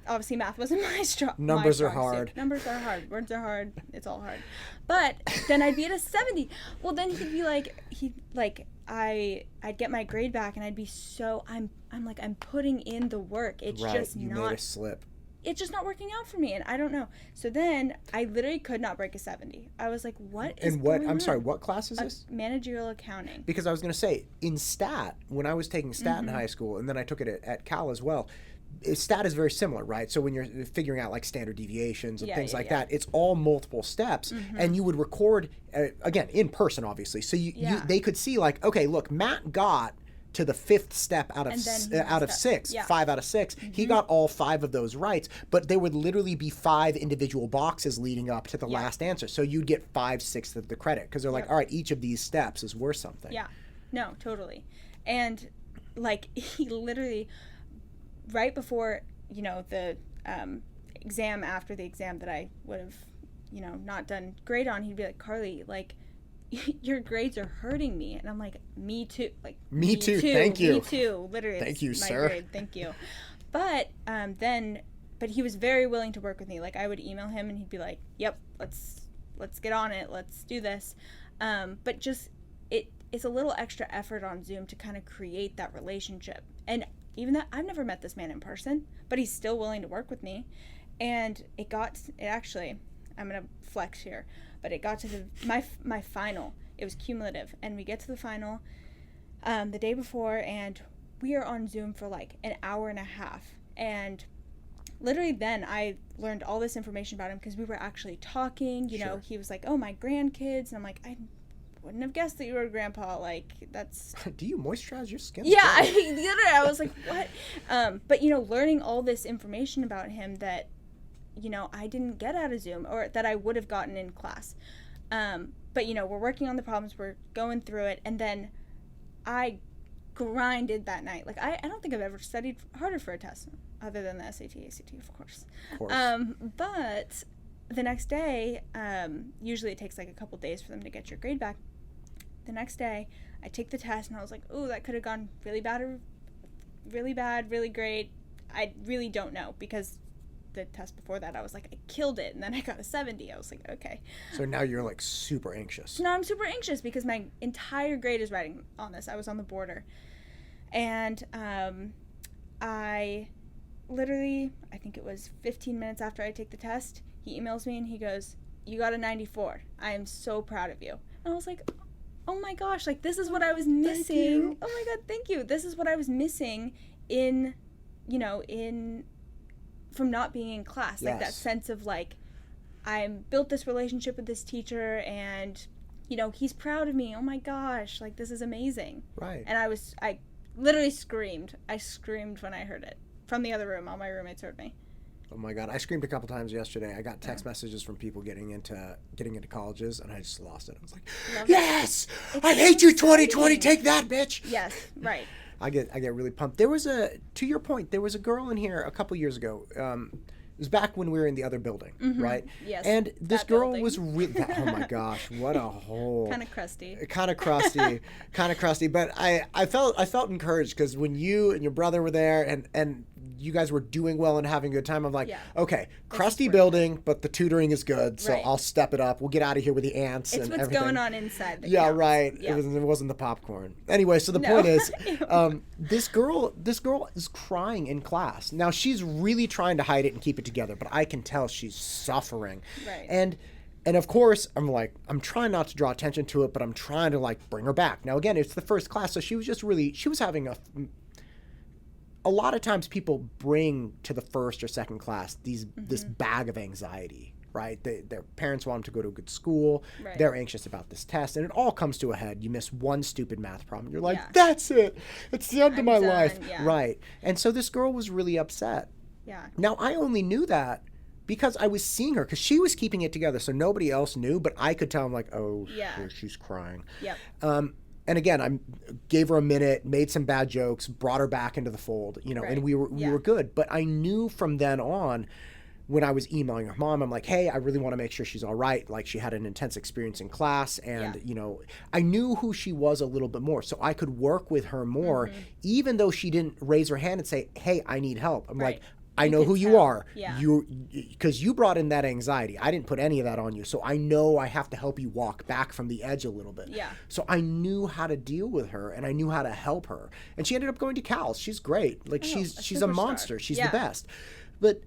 Obviously, math wasn't my strong. Numbers are hard. Numbers are hard. Words are hard. It's all hard. But then I'd be at a 70. Well, then he'd be like, I'd get my grade back, and I'd be so, I'm putting in the work. It's just you not. made a slip. It's just not working out for me, and I don't know. So then I literally could not break a 70. I was like, what is going on? I'm sorry, what class is this? Managerial accounting. Because I was going to say, in stat, when I was taking stat in high school, and then I took it at Cal as well, stat is very similar, right? So when you're figuring out like standard deviations and things like that, it's all multiple steps, and you would record, again, in person, obviously. So they could see like, okay, look, Matt got to the 5th step out of 6, 5 out of 6. He got all 5 of those rights, but there would literally be 5 individual boxes leading up to the last answer. So you'd get 5/6 of the credit because they're like, all right, each of these steps is worth something. Yeah, no, totally. And like he literally, right before, the exam, after the exam that I would have, not done great on, he'd be like, Carly, like, your grades are hurting me. And I'm like, me too. Like, me too. Thank you. Me too. Literally. Thank you, my sir. Grade. Thank you. But but he was very willing to work with me. Like, I would email him and he'd be like, yep, let's get on it. Let's do this. But just, it's a little extra effort on Zoom to kind of create that relationship. And even that, I've never met this man in person, but he's still willing to work with me. And it actually, I'm going to flex here, but it got to my final. It was cumulative, and we get to the final the day before, and we are on Zoom for like an hour and a half. And literally then I learned all this information about him because we were actually talking. Sure. He was like, oh, my grandkids. And I'm like, I wouldn't have guessed that you were a grandpa. Like, that's... Do you moisturize your skin? Yeah, I was like, what? But, learning all this information about him that, I didn't get out of Zoom, or that I would have gotten in class. But, we're working on the problems, we're going through it, and then I grinded that night. Like, I don't think I've ever studied harder for a test, other than the SAT, ACT, of course. But the next day, usually it takes like a couple days for them to get your grade back. The next day, I take the test, and I was like, ooh, that could have gone really bad, or really bad, really great. I really don't know, because the test before that, I was like, I killed it, and then I got a 70. I was like, okay. So now you're like super anxious. So now I'm super anxious because my entire grade is riding on this. I was on the border. And I literally, I think it was 15 minutes after I take the test, he emails me and he goes, you got a 94. I am so proud of you. And I was like, oh my gosh, like, this is what I was missing. Oh my God, thank you. This is what I was missing in from not being in class. Like, that sense of like, I built this relationship with this teacher, and he's proud of me. Oh my gosh, like, this is amazing. Right. And I literally screamed. I screamed when I heard it from the other room. All my roommates heard me. Oh my God, I screamed a couple times yesterday. I got text messages from people getting into colleges, and I just lost it. I was like, yes, I hate you, 2020. Take that, bitch. Yes, right. I get really pumped. To your point, there was a girl in here a couple years ago. It was back when we were in the other building, right? Yes. And this girl was really, oh my gosh, what a hole. Kind of crusty. Kind of crusty. But I felt encouraged because when you and your brother were there and you guys were doing well and having a good time, I'm like, okay, crusty building, but the tutoring is good, so I'll step it up. We'll get out of here with the ants and everything. It's what's going on inside the counts. Right. Yeah. It wasn't the popcorn. Anyway, so the point is, this girl is crying in class. Now, she's really trying to hide it and keep it together, but I can tell she's suffering. Right. And of course, I'm trying not to draw attention to it, but I'm trying to like bring her back. Now, again, it's the first class, so she was having a lot of times people bring to the first or second class this bag of anxiety, right? Their parents want them to go to a good school. Right. They're anxious about this test, and it all comes to a head. You miss one stupid math problem. You're like, that's it. It's the end of my life. Yeah. Right. And so this girl was really upset. Yeah. Now, I only knew that because I was seeing her, because she was keeping it together, so nobody else knew, but I could tell. I'm like, oh, she's crying. Yep. And again, I gave her a minute, made some bad jokes, brought her back into the fold, and we were good. But I knew from then on, when I was emailing her mom, I'm like, hey, I really want to make sure she's all right. Like, she had an intense experience in class, and, you know, I knew who she was a little bit more, so I could work with her more, even though she didn't raise her hand and say, hey, I need help. I'm like, I know who you are. Because you brought in that anxiety. I didn't put any of that on you. So I know I have to help you walk back from the edge a little bit. So I knew how to deal with her, and I knew how to help her. And she ended up going to Cal. She's great. Like, she's a monster. She's the best. But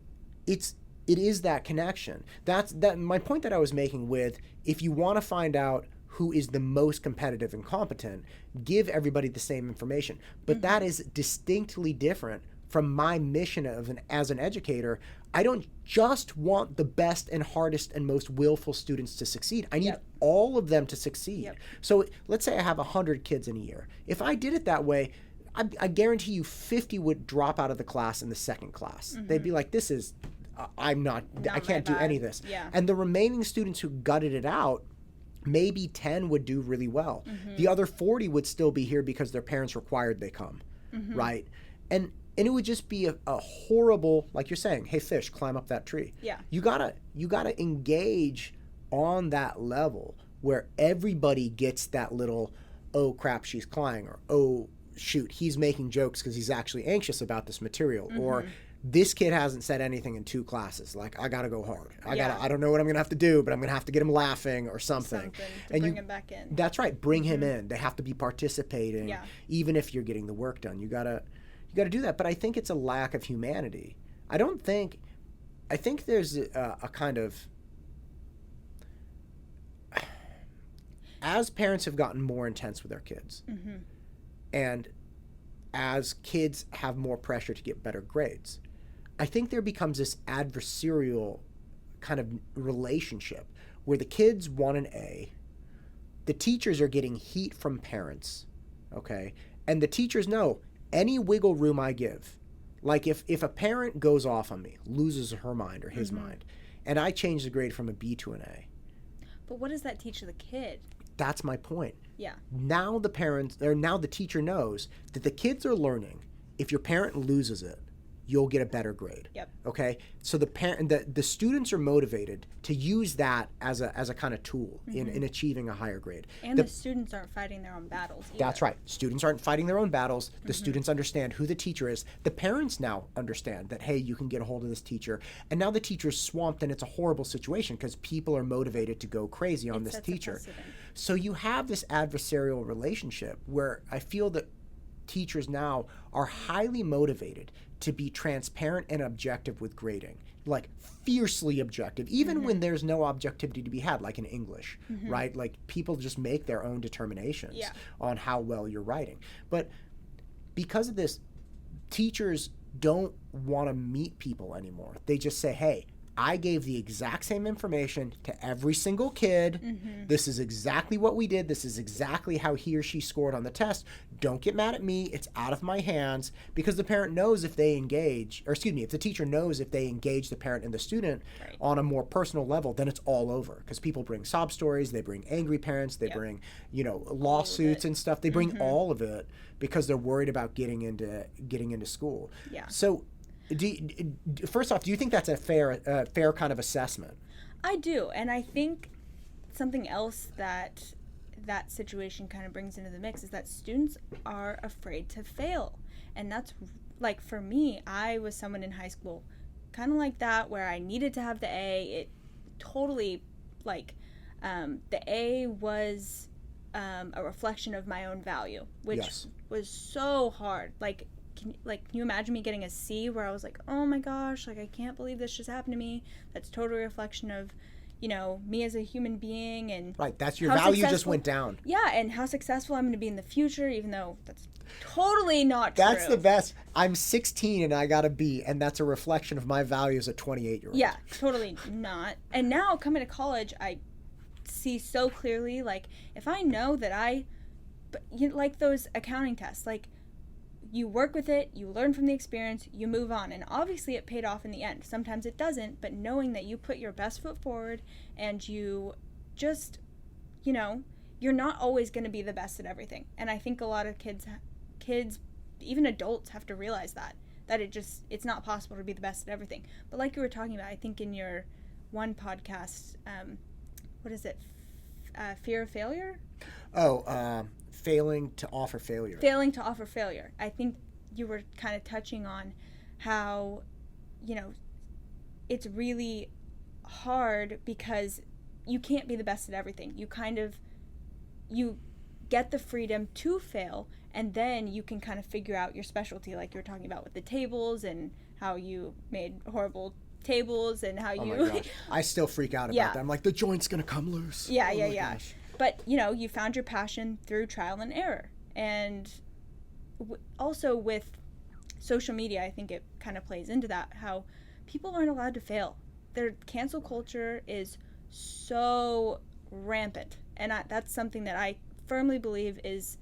it is that connection. That's my point that I was making with, if you want to find out who is the most competitive and competent, give everybody the same information. But that is distinctly different from my mission as an educator. I don't just want the best and hardest and most willful students to succeed. I need all of them to succeed. So let's say I have 100 kids in a year. If I did it that way, I guarantee you 50 would drop out of the class in the second class. They'd be like, this is, I can't do any of this. And the remaining students who gutted it out, maybe 10 would do really well. The other 40 would still be here because their parents required they come, right? And it would just be a horrible, like you're saying, hey, fish, climb up that tree. You gotta engage on that level where everybody gets that little, oh crap, she's crying, or oh shoot, he's making jokes because he's actually anxious about this material, or this kid hasn't said anything in 2 classes. Like, I gotta go hard. I don't know what I'm gonna have to do, but I'm gonna have to get him laughing or something. And bring him back in. That's right. Bring him in. They have to be participating, even if you're getting the work done. You gotta do that. But I think it's a lack of humanity. I think there's a kind of, as parents have gotten more intense with their kids, and as kids have more pressure to get better grades, I think there becomes this adversarial kind of relationship where the kids want an A, the teachers are getting heat from parents, okay? And the teachers know any wiggle room I give, like if a parent goes off on me, loses her mind or his mind, and I change the grade from a B to an A. But what does that teach the kid? That's my point. Now the teacher knows that the kids are learning. If your parent loses it, you'll get a better grade. Okay? So the students are motivated to use that as a kind of tool in achieving a higher grade. And the students aren't fighting their own battles either. That's right. Students aren't fighting their own battles. The students understand who the teacher is. The parents now understand that, hey, you can get a hold of this teacher. And now the teacher's swamped, and it's a horrible situation because people are motivated to go crazy on this teacher. So you have this adversarial relationship where I feel that teachers now are highly motivated to be transparent and objective with grading, like fiercely objective, even when there's no objectivity to be had, like in English, right? Like, people just make their own determinations on how well you're writing. But because of this, teachers don't want to meet people anymore. They just say, hey, I gave the exact same information to every single kid. This is exactly what we did. This is exactly how he or she scored on the test. Don't get mad at me. It's out of my hands. Because the parent knows if they engage, or excuse me, if the teacher knows if they engage the parent and the student on a more personal level, then it's all over. Because people bring sob stories, they bring angry parents, they bring, lawsuits and stuff. They bring all of it because they're worried about getting into school. So, first off, do you think that's a fair kind of assessment? I do, and I think something else that situation kind of brings into the mix is that students are afraid to fail. And that's, like, for me, I was someone in high school kind of like that, where I needed to have the A. It totally, like, the A was a reflection of my own value, which was so hard. Like, can you imagine me getting a C where I was like, oh my gosh, like, I can't believe this just happened to me. That's totally a reflection of, me as a human being, and that's your value just went down. And how successful I'm going to be in the future, even though that's totally not true. That's the best. I'm 16 and I got a B, and that's a reflection of my value as a 28-year-old. Yeah, totally not. And now coming to college, I see so clearly, like, if I know that like those accounting tests, like, you work with it, you learn from the experience, you move on. And obviously it paid off in the end. Sometimes it doesn't, but knowing that you put your best foot forward and you just, you're not always going to be the best at everything. And I think a lot of kids, even adults, have to realize that that it's not possible to be the best at everything. But like you were talking about, I think in your one podcast, what is it? Fear of failure? Failing to offer failure. Failing to offer failure. I think you were kind of touching on how, it's really hard because you can't be the best at everything. You get the freedom to fail, and then you can kind of figure out your specialty, like you were talking about with the tables and how you made horrible tables and how you... Oh my gosh. I still freak out about that. I'm like, the joint's going to come loose. Yeah. Gosh. But, you found your passion through trial and error. And also with social media, I think it kind of plays into that, how people aren't allowed to fail. Their cancel culture is so rampant. And that's something that I firmly believe is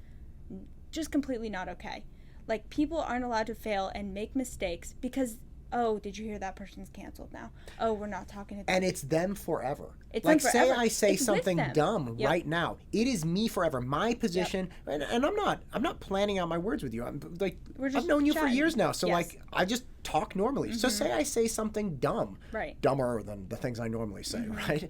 just completely not okay. Like, people aren't allowed to fail and make mistakes because, oh, did you hear that person's canceled now? Oh, we're not talking to them. And it's them forever. It's like, them forever. Say I say it's something dumb right now. It is me forever. My position, and I'm not planning out my words with you. I'm like, I've known you for years now, so like, I just talk normally. So say I say something dumb, dumber than the things I normally say, right?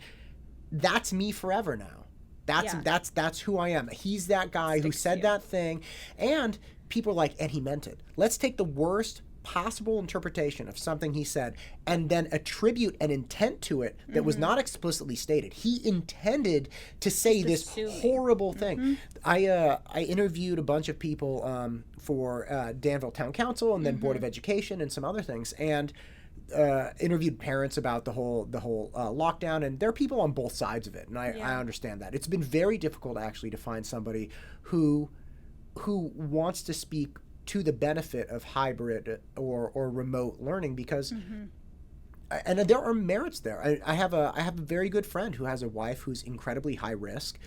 That's me forever now. That's who I am. He's that guy who said that thing, and people are like, and he meant it. Let's take the worst possible interpretation of something he said and then attribute an intent to it that was not explicitly stated. He intended to say this horrible thing. I interviewed a bunch of people for Danville Town Council and then Board of Education and some other things, and interviewed parents about the whole lockdown, and there are people on both sides of it, and I understand that. It's been very difficult actually to find somebody who wants to speak to the benefit of hybrid or remote learning, because and there are merits there. I have a very good friend who has a wife who's incredibly high risk.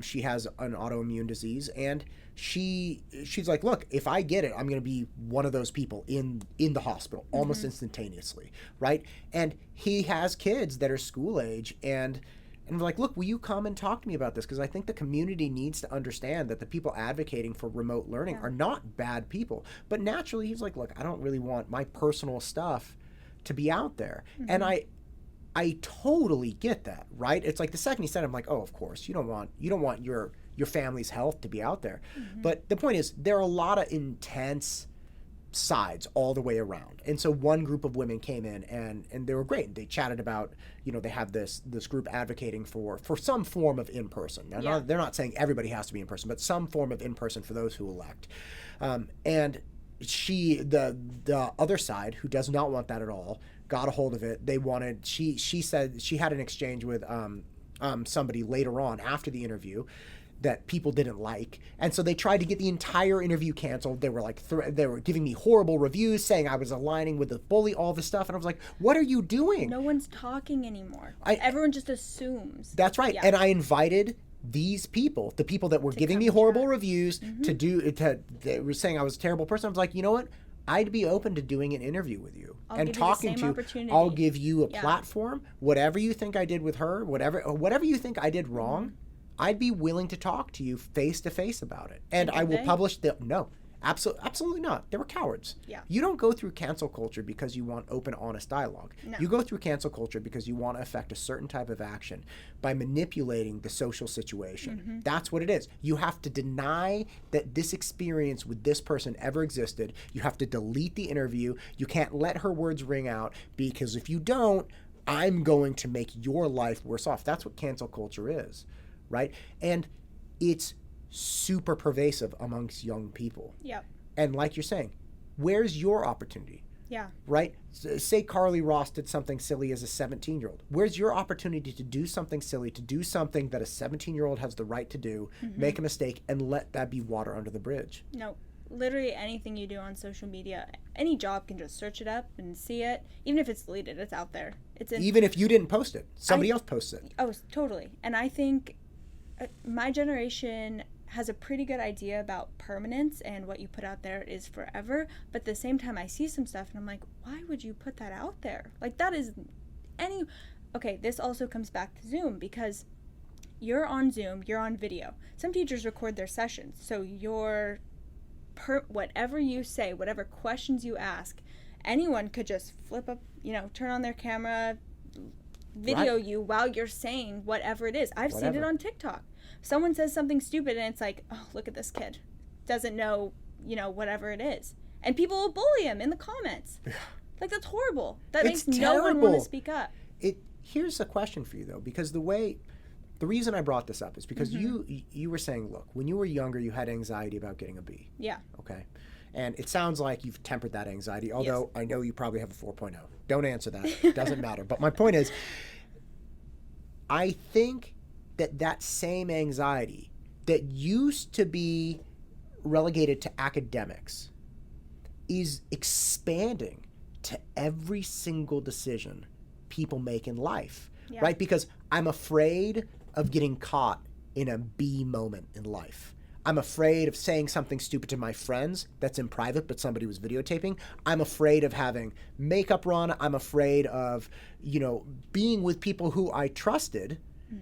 She has an autoimmune disease, and she's like, look, if I get it, I'm going to be one of those people in the hospital almost instantaneously, right? And he has kids that are school age, and we're like, look, will you come and talk to me about this? Because I think the community needs to understand that the people advocating for remote learning are not bad people. But naturally, he's like, look, I don't really want my personal stuff to be out there. And I totally get that, right? It's like the second he said it, I'm like, oh, of course, you don't want your family's health to be out there. But the point is, there are a lot of intense sides all the way around. And so one group of women came in and they were great. They chatted about, they have this group advocating for some form of in-person. Now, they're not saying everybody has to be in person, but some form of in-person for those who elect. And the other side, who does not want that at all, got a hold of it. She said she had an exchange with somebody later on after the interview that people didn't like, and so they tried to get the entire interview canceled. They were like, they were giving me horrible reviews, saying I was aligning with the bully, all this stuff, and I was like, what are you doing? No one's talking anymore. Everyone just assumes. That's right. And I invited these people, the people that were giving me horrible reviews, they were saying I was a terrible person. I was like, you know what? I'd be open to doing an interview with you and talking to you. I'll give you a platform. Whatever you think I did with her, whatever you think I did wrong, I'd be willing to talk to you face to face about it. And I will publish no, absolutely not. They were cowards. You don't go through cancel culture because you want open, honest dialogue. No. You go through cancel culture because you want to affect a certain type of action by manipulating the social situation. That's what it is. You have to deny that this experience with this person ever existed. You have to delete the interview. You can't let her words ring out, because if you don't, I'm going to make your life worse off. That's what cancel culture is. Right? And it's super pervasive amongst young people. And like you're saying, where's your opportunity? Right? Say Carly Ross did something silly as a 17-year-old. Where's your opportunity to do something silly, to do something that a 17-year-old has the right to do, make a mistake, and let that be water under the bridge? No. Literally anything you do on social media, any job can just search it up and see it. Even if it's deleted, it's out there. Even if you didn't post it, somebody else posts it. Oh, totally. And I think my generation has a pretty good idea about permanence, and what you put out there is forever. But at the same time, I see some stuff and I'm like, why would you put that out there? Like, that is okay, this also comes back to Zoom, because you're on Zoom, you're on video. Some teachers record their sessions, so you're whatever you say, whatever questions you ask, anyone could just flip up, turn on their camera, video you while you're saying whatever it is. I've seen it on TikTok. Someone says something stupid and it's like, oh, look at this kid. Doesn't know, whatever it is. And people will bully him in the comments. Like, that's horrible. That makes no one want to speak up. Here's a question for you, though, because the reason I brought this up is because you were saying, look, when you were younger, you had anxiety about getting a B. Yeah. Okay. And it sounds like you've tempered that anxiety, although I know you probably have a 4.0. Don't answer that. It doesn't matter. But my point is, I think that same anxiety that used to be relegated to academics is expanding to every single decision people make in life, right? Because I'm afraid of getting caught in a B moment in life. I'm afraid of saying something stupid to my friends that's in private, but somebody was videotaping. I'm afraid of having makeup run. I'm afraid of, being with people who I trusted.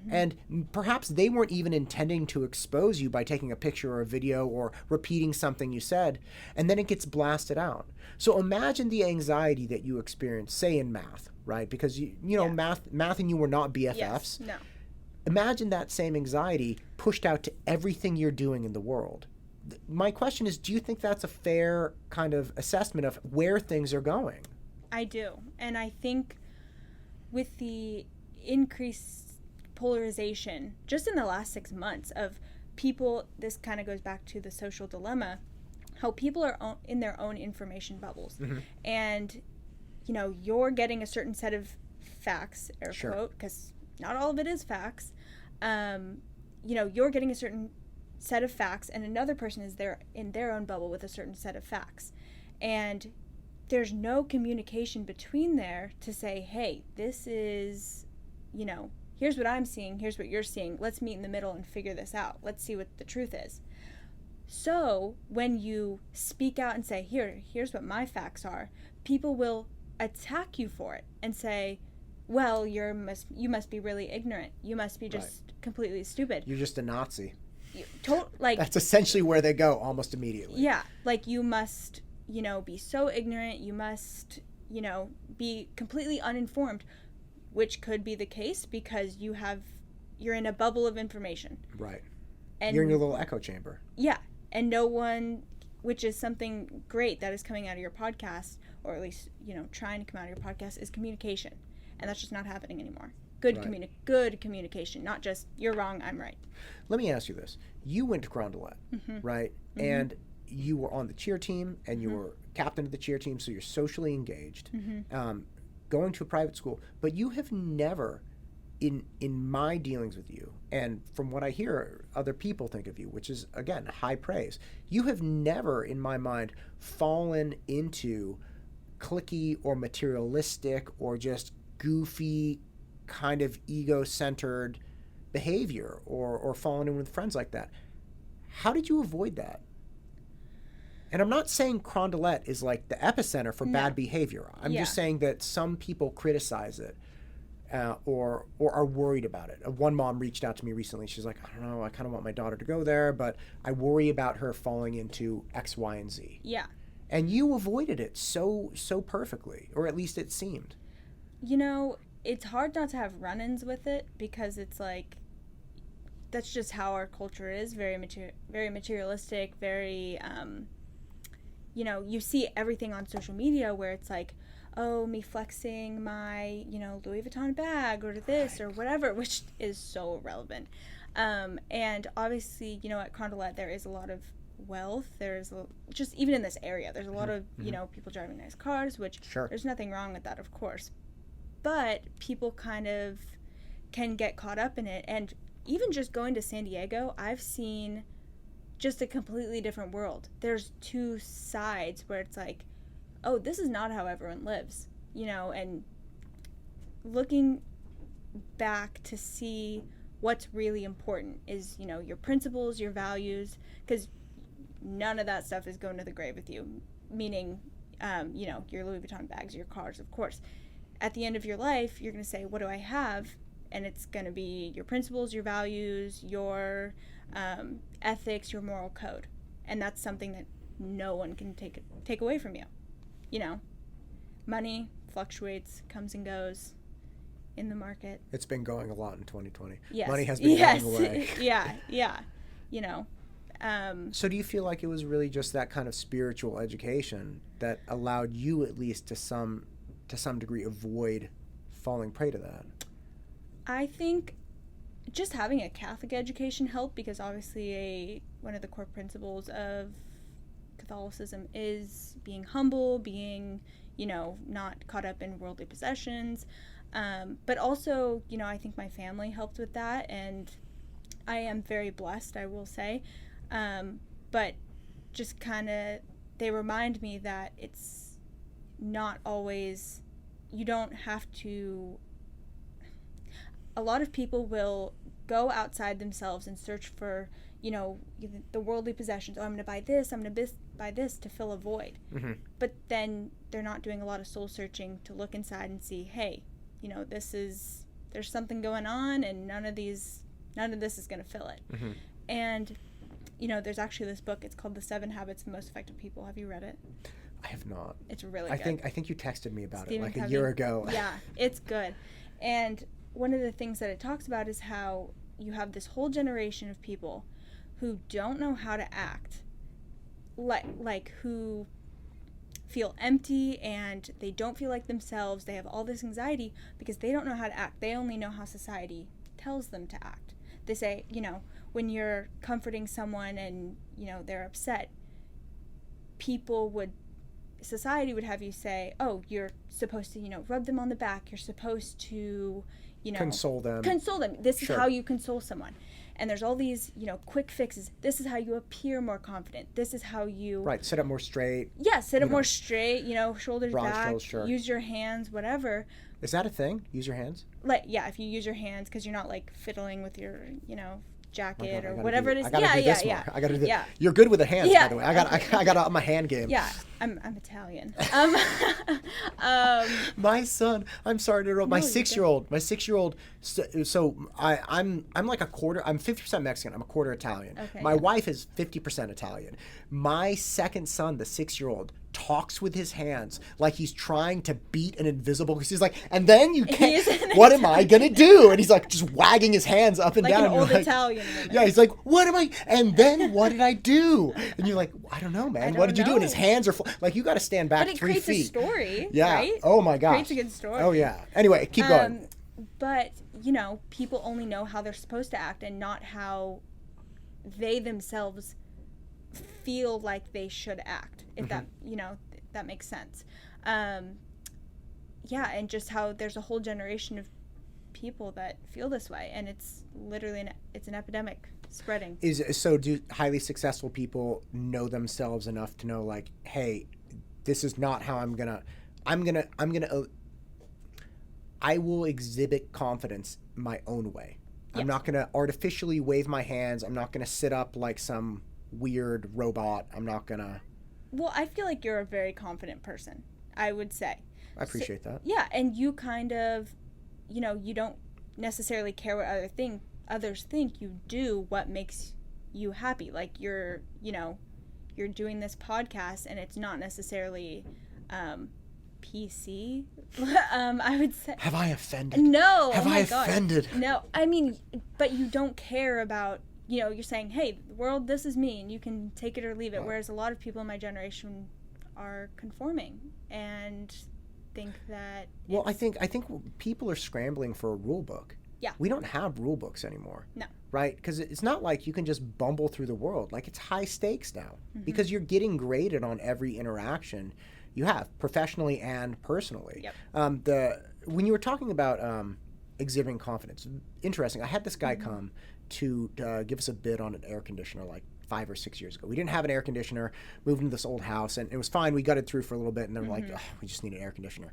And perhaps they weren't even intending to expose you by taking a picture or a video or repeating something you said, and then it gets blasted out. So imagine the anxiety that you experience, say in math, right? Because math and you were not BFFs. Yes. No. Imagine that same anxiety pushed out to everything you're doing in the world. My question is, do you think that's a fair kind of assessment of where things are going? I do. And I think with the increased polarization just in the last 6 months of people, this kind of goes back to the social dilemma, how people are in their own information bubbles. And, you're getting a certain set of facts, air quote, because not all of it is facts. You're getting a certain set of facts, and another person is there in their own bubble with a certain set of facts. And there's no communication between there to say, hey, this is, here's what I'm seeing, here's what you're seeing. Let's meet in the middle and figure this out. Let's see what the truth is. So when you speak out and say, here's what my facts are, people will attack you for it and say, well, you must be really ignorant. You must be just completely stupid. You're just a Nazi. That's essentially where they go almost immediately. Yeah, like you must, be so ignorant. You must, be completely uninformed, which could be the case because you're in a bubble of information. Right. And you're in your little echo chamber. Yeah, and no one, which is something great that is coming out of your podcast, or at least, trying to come out of your podcast, is communication. And that's just not happening anymore. Good communication, not just, you're wrong, I'm right. Let me ask you this. You went to Carondelet, right? And you were on the cheer team, and you were captain of the cheer team, so you're socially engaged, going to a private school. But you have never, in my dealings with you, and from what I hear other people think of you, which is, again, high praise, you have never, in my mind, fallen into cliquey or materialistic or just goofy kind of ego-centered behavior or falling in with friends like that. How did you avoid that? And I'm not saying Carondelet is like the epicenter for bad behavior. I'm just saying that some people criticize it or are worried about it. One mom reached out to me recently. She's like, I don't know, I kind of want my daughter to go there, but I worry about her falling into X, Y, and Z. Yeah. And you avoided it so perfectly, or at least it seemed. It's hard not to have run-ins with it because it's like, that's just how our culture is, very materialistic, very, you see everything on social media where it's like, oh, me flexing my, Louis Vuitton bag or this or whatever, which is so irrelevant. And obviously, at Carondelet, there is a lot of wealth. There's just, even in this area, there's a lot of, people driving nice cars, which there's nothing wrong with that, of course. But people kind of can get caught up in it. And even just going to San Diego, I've seen just a completely different world. There's two sides where it's like, oh, this is not how everyone lives, and looking back to see what's really important is, your principles, your values, because none of that stuff is going to the grave with you, meaning, your Louis Vuitton bags, your cars, of course. At the end of your life, you're going to say, what do I have? And it's going to be your principles, your values, your ethics, your moral code. And that's something that no one can take away from you. You know, money fluctuates, comes and goes in the market. It's been going a lot in 2020. Yes. Money has been going away. Yeah. You know. So do you feel like it was really just that kind of spiritual education that allowed you, at least to some degree, avoid falling prey to that? I think just having a Catholic education helped, because obviously one of the core principles of Catholicism is being humble, being, you know, not caught up in worldly possessions. But also, you know, I think my family helped with that, and I am very blessed, I will say. But just kind of, they remind me that it's not always, you don't have to, a lot of people will go outside themselves and search for, you know, the worldly possessions. Oh, I'm going to buy this, I'm going to buy this to fill a void. Mm-hmm. But then they're not doing a lot of soul searching to look inside and see, hey, you know, there's something going on, and none of this is going to fill it. Mm-hmm. And, you know, there's actually this book, it's called The 7 Habits of the Most Effective People. Have you read it? I have not. It's really good. I think you texted me about Stephen it like Covey. a year ago. Yeah, it's good. And one of the things that it talks about is how you have this whole generation of people who don't know how to act, like who feel empty and they don't feel like themselves. They have all this anxiety because they don't know how to act. They only know how society tells them to act. They say, you know, when you're comforting someone and, you know, they're upset, society would have you say, oh, you're supposed to, you know, rub them on the back. You're supposed to, you know, console them. This is how you console someone. And there's all these, you know, quick fixes. This is how you appear more confident. This is how you... Right, sit up more straight. Yeah, sit up more straight, you know, shoulders back, sure. Use your hands, whatever. Is that a thing? Use your hands? Like, yeah, if you use your hands, because you're not, like, fiddling with your, you know, jacket or whatever it is. I gotta do this more. I gotta do this. Yeah. You're good with the hands, by the way. I got up my hand game. Yeah, I'm Italian. My son, I'm sorry to interrupt. My 6-year-old. So I'm like a quarter. I'm 50% Mexican. I'm a quarter Italian. Okay, my wife is 50% Italian. My second son, the 6-year-old, talks with his hands like he's trying to beat an invisible, because he's like, and then you can't, what am I gonna do? And he's like just wagging his hands up and down. Like an old Italian. Yeah, he's like, what am I, and then what did I do? And you're like, I don't know, man. What did you do? And his hands are like, you got to stand back 3 feet. But it creates a story, yeah. Right? Oh my gosh. It creates a good story. Oh yeah. Anyway, keep going. But, you know, people only know how they're supposed to act and not how they themselves feel like they should act, if that, you know, that makes sense. Yeah, and just how there's a whole generation of people that feel this way, and it's literally it's an epidemic spreading. So do highly successful people know themselves enough to know, like, hey, this is not how I will exhibit confidence my own way. Yes. I'm not going to artificially wave my hands. I'm not going to sit up like some weird robot. I'm not going to... Well, I feel like you're a very confident person, I would say. I appreciate that. Yeah, and you kind of, you know, you don't necessarily care what others think. You do what makes you happy. Like you're doing this podcast, and it's not necessarily PC. I would say. Have I offended? No. Have I offended? No, I mean, but you don't care about. You know, you're saying, hey, the world, this is me, and you can take it or leave it. Right. Whereas a lot of people in my generation are conforming and think that. Well, I think people are scrambling for a rule book. Yeah. We don't have rule books anymore. No. Right? Because it's not like you can just bumble through the world. Like, it's high stakes now, because you're getting graded on every interaction you have, professionally and personally. Yep. When you were talking about exhibiting confidence, interesting. I had this guy come to give us a bid on an air conditioner like 5 or 6 years ago. We didn't have an air conditioner, moved into this old house, and it was fine. We got it through for a little bit, and then we're like, we just need an air conditioner.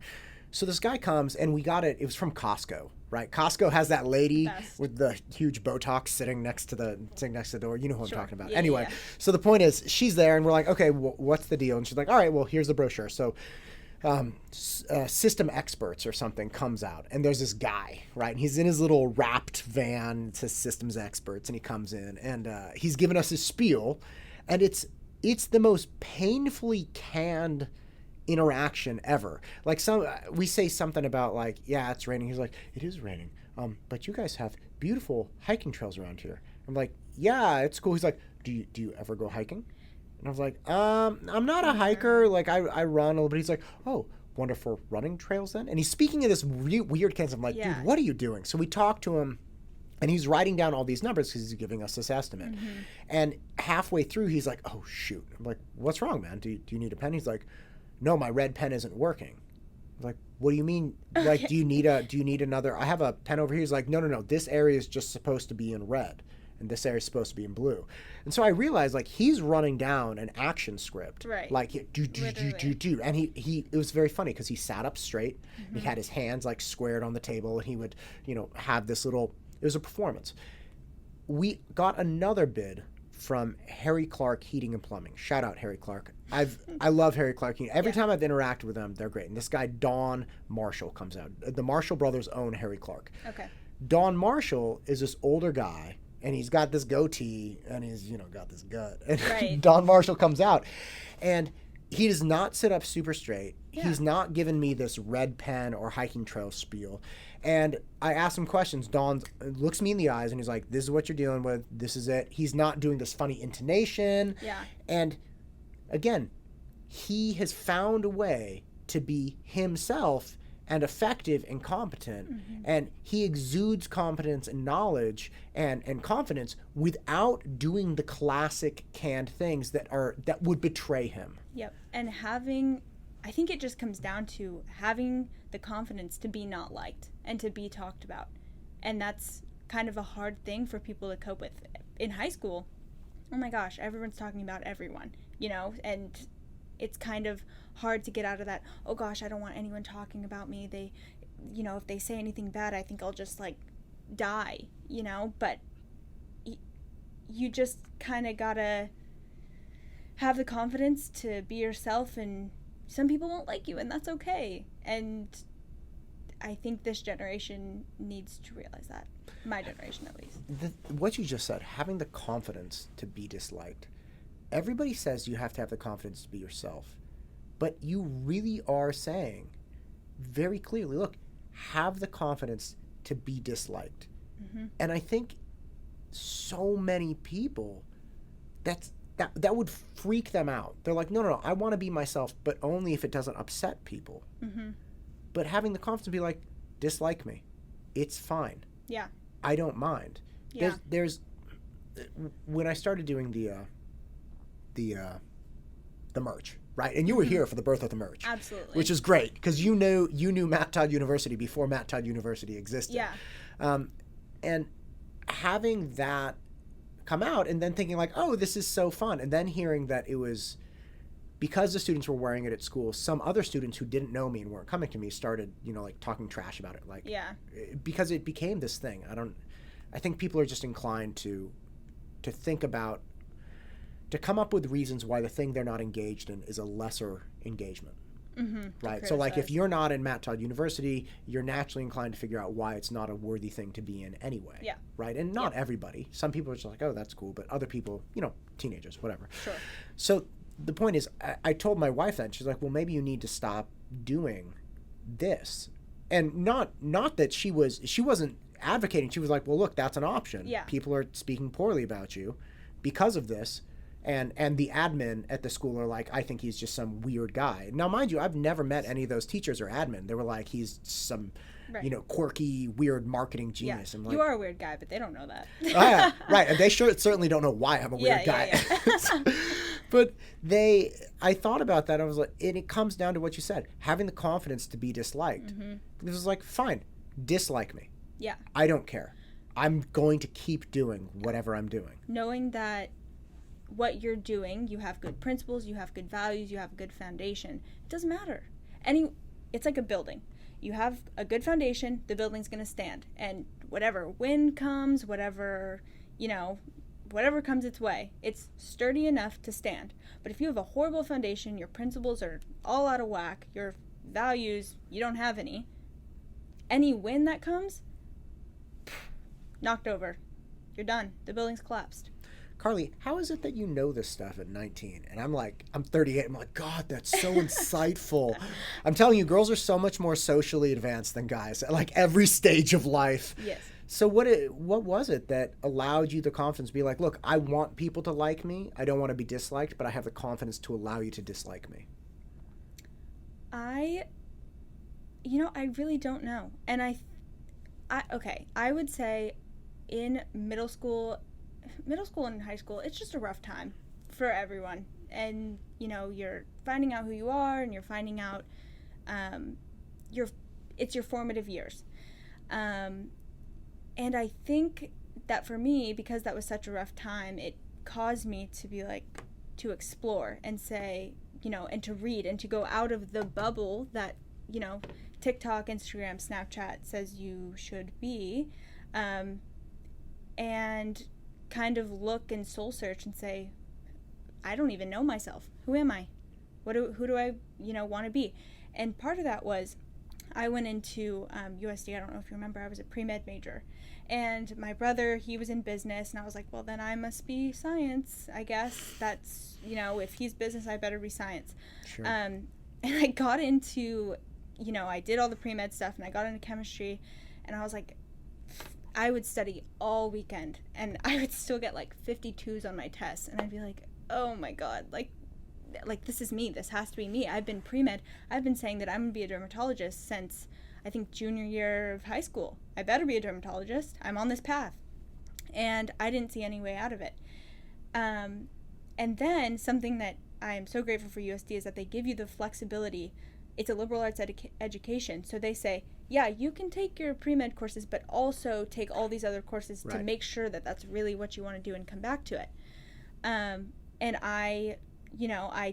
So this guy comes, and we got it. It was from Costco, right? Costco has that lady with the huge Botox sitting next to the door. You know who I'm talking about. Yeah, anyway, yeah. So the point is, she's there, and we're like, okay, what's the deal? And she's like, all right, well, here's the brochure. So system experts or something comes out, and there's this guy, right? And he's in his little wrapped van. It says systems experts, and he comes in, and he's giving us his spiel, and it's it's the most painfully canned interaction ever. Like we say something about like, yeah, it's raining. He's like, it is raining. But you guys have beautiful hiking trails around here. I'm like, yeah, it's cool. He's like, do you ever go hiking? And I was like, I'm not a hiker. Like I run a little bit. He's like, oh, wonderful running trails then. And he's speaking in this weird Kansas. I'm like, dude, what are you doing? So we talked to him. And he's writing down all these numbers because he's giving us this estimate. And halfway through, he's like, oh, shoot. I'm like, what's wrong, man? Do you need a pen? He's like, no, my red pen isn't working. I'm like, what do you mean? Like, do you need another? I have a pen over here. He's like, no. This area is just supposed to be in red. And this area is supposed to be in blue. And so I realized, like, he's running down an action script. Right. Like, do. And it was very funny because he sat up straight. He had his hands, like, squared on the table. And he would, have this little... It was a performance. We got another bid from Harry Clark Heating and Plumbing. Shout out Harry Clark. I love Harry Clark. Every time I've interacted with them, they're great. And this guy, Don Marshall, comes out. The Marshall brothers own Harry Clark. Okay. Don Marshall is this older guy, and he's got this goatee, and he's, got this gut. And Don Marshall comes out, and he does not sit up super straight. Yeah. He's not giving me this red pen or hiking trail spiel. And I asked him questions. Don looks me in the eyes and he's like, this is what you're dealing with. This is it. He's not doing this funny intonation. Yeah. And again, he has found a way to be himself and effective and competent. And he exudes competence and knowledge and confidence without doing the classic canned things that would betray him. Yep. And I think it just comes down to having the confidence to be not liked and to be talked about. And that's kind of a hard thing for people to cope with. In high school, oh my gosh, everyone's talking about everyone, and it's kind of hard to get out of that, oh gosh, I don't want anyone talking about me. They, if they say anything bad, I think I'll just like die, but you just kind of gotta have the confidence to be yourself, and some people won't like you, and that's okay. And I think this generation needs to realize that. My generation, at least. What you just said, having the confidence to be disliked. Everybody says you have to have the confidence to be yourself. But you really are saying very clearly, look, have the confidence to be disliked. And I think so many people, that would freak them out. They're like, no, I want to be myself, but only if it doesn't upset people. But having the confidence to be like, dislike me. It's fine. Yeah. I don't mind. Yeah. There's when I started doing the merch, right? And you were here for the birth of the merch. Absolutely. Which is great because you knew Matt Todd University before Matt Todd University existed. Yeah. And having that come out and then thinking like, oh, this is so fun. And then hearing that it was because the students were wearing it at school, some other students who didn't know me and weren't coming to me started, like talking trash about it. Like, yeah. Because it became this thing. I think people are just inclined to think about, to come up with reasons why the thing they're not engaged in is a lesser engagement. Right. So like if you're not in Matt Todd University, you're naturally inclined to figure out why it's not a worthy thing to be in anyway. Yeah. Right. And not everybody. Some people are just like, oh, that's cool. But other people, teenagers, whatever. Sure. So the point is, I told my wife that, and she's like, well, maybe you need to stop doing this. And not that she wasn't advocating. She was like, well, look, that's an option. Yeah. People are speaking poorly about you because of this. And the admin at the school are like, I think he's just some weird guy. Now, mind you, I've never met any of those teachers or admin. They were like, he's some, quirky, weird marketing genius. Yeah. I'm like, you are a weird guy, but they don't know that. Oh, yeah, right. And they certainly don't know why I'm a weird guy. Yeah. But I thought about that. I was like, and it comes down to what you said, having the confidence to be disliked. It was like, fine, dislike me. Yeah. I don't care. I'm going to keep doing whatever I'm doing. Knowing that what you're doing, you have good principles, you have good values, you have a good foundation. It doesn't matter. It's like a building. You have a good foundation, the building's going to stand. And whatever wind comes, whatever comes its way, it's sturdy enough to stand. But if you have a horrible foundation, your principles are all out of whack, your values, you don't have any wind that comes, knocked over. You're done. The building's collapsed. Carly, how is it that you know this stuff at 19? And I'm like, I'm 38. I'm like, God, that's so insightful. I'm telling you, girls are so much more socially advanced than guys at like every stage of life. Yes. So what was it that allowed you the confidence to be like, look, I want people to like me. I don't want to be disliked, but I have the confidence to allow you to dislike me? I really don't know. And I would say in middle school and high school, it's just a rough time for everyone. And, you're finding out who you are, and you're finding out it's your formative years. And I think that for me, because that was such a rough time, it caused me to be like, to explore and say, and to read and to go out of the bubble that, TikTok, Instagram, Snapchat says you should be, and kind of look and soul search and say, I don't even know myself. Who am I? Who do I, want to be? And part of that was I went into USD. I don't know if you remember, I was a pre-med major. And my brother, he was in business, and I was like, well, then I must be science, I guess. That's, if he's business, I better be science. Sure. And I got into, I did all the pre-med stuff, and I got into chemistry, and I was like, I would study all weekend, and I would still get like 52s on my tests, and I'd be like, oh my God, like this is me. This has to be me. I've been pre-med. I've been saying that I'm going to be a dermatologist since, I think, junior year of high school. I better be a dermatologist. I'm on this path. And I didn't see any way out of it. And then something that I am so grateful for USD is that they give you the flexibility. It's a liberal arts education. So they say, yeah, you can take your pre-med courses, but also take all these other courses to make sure that that's really what you want to do and come back to it. And I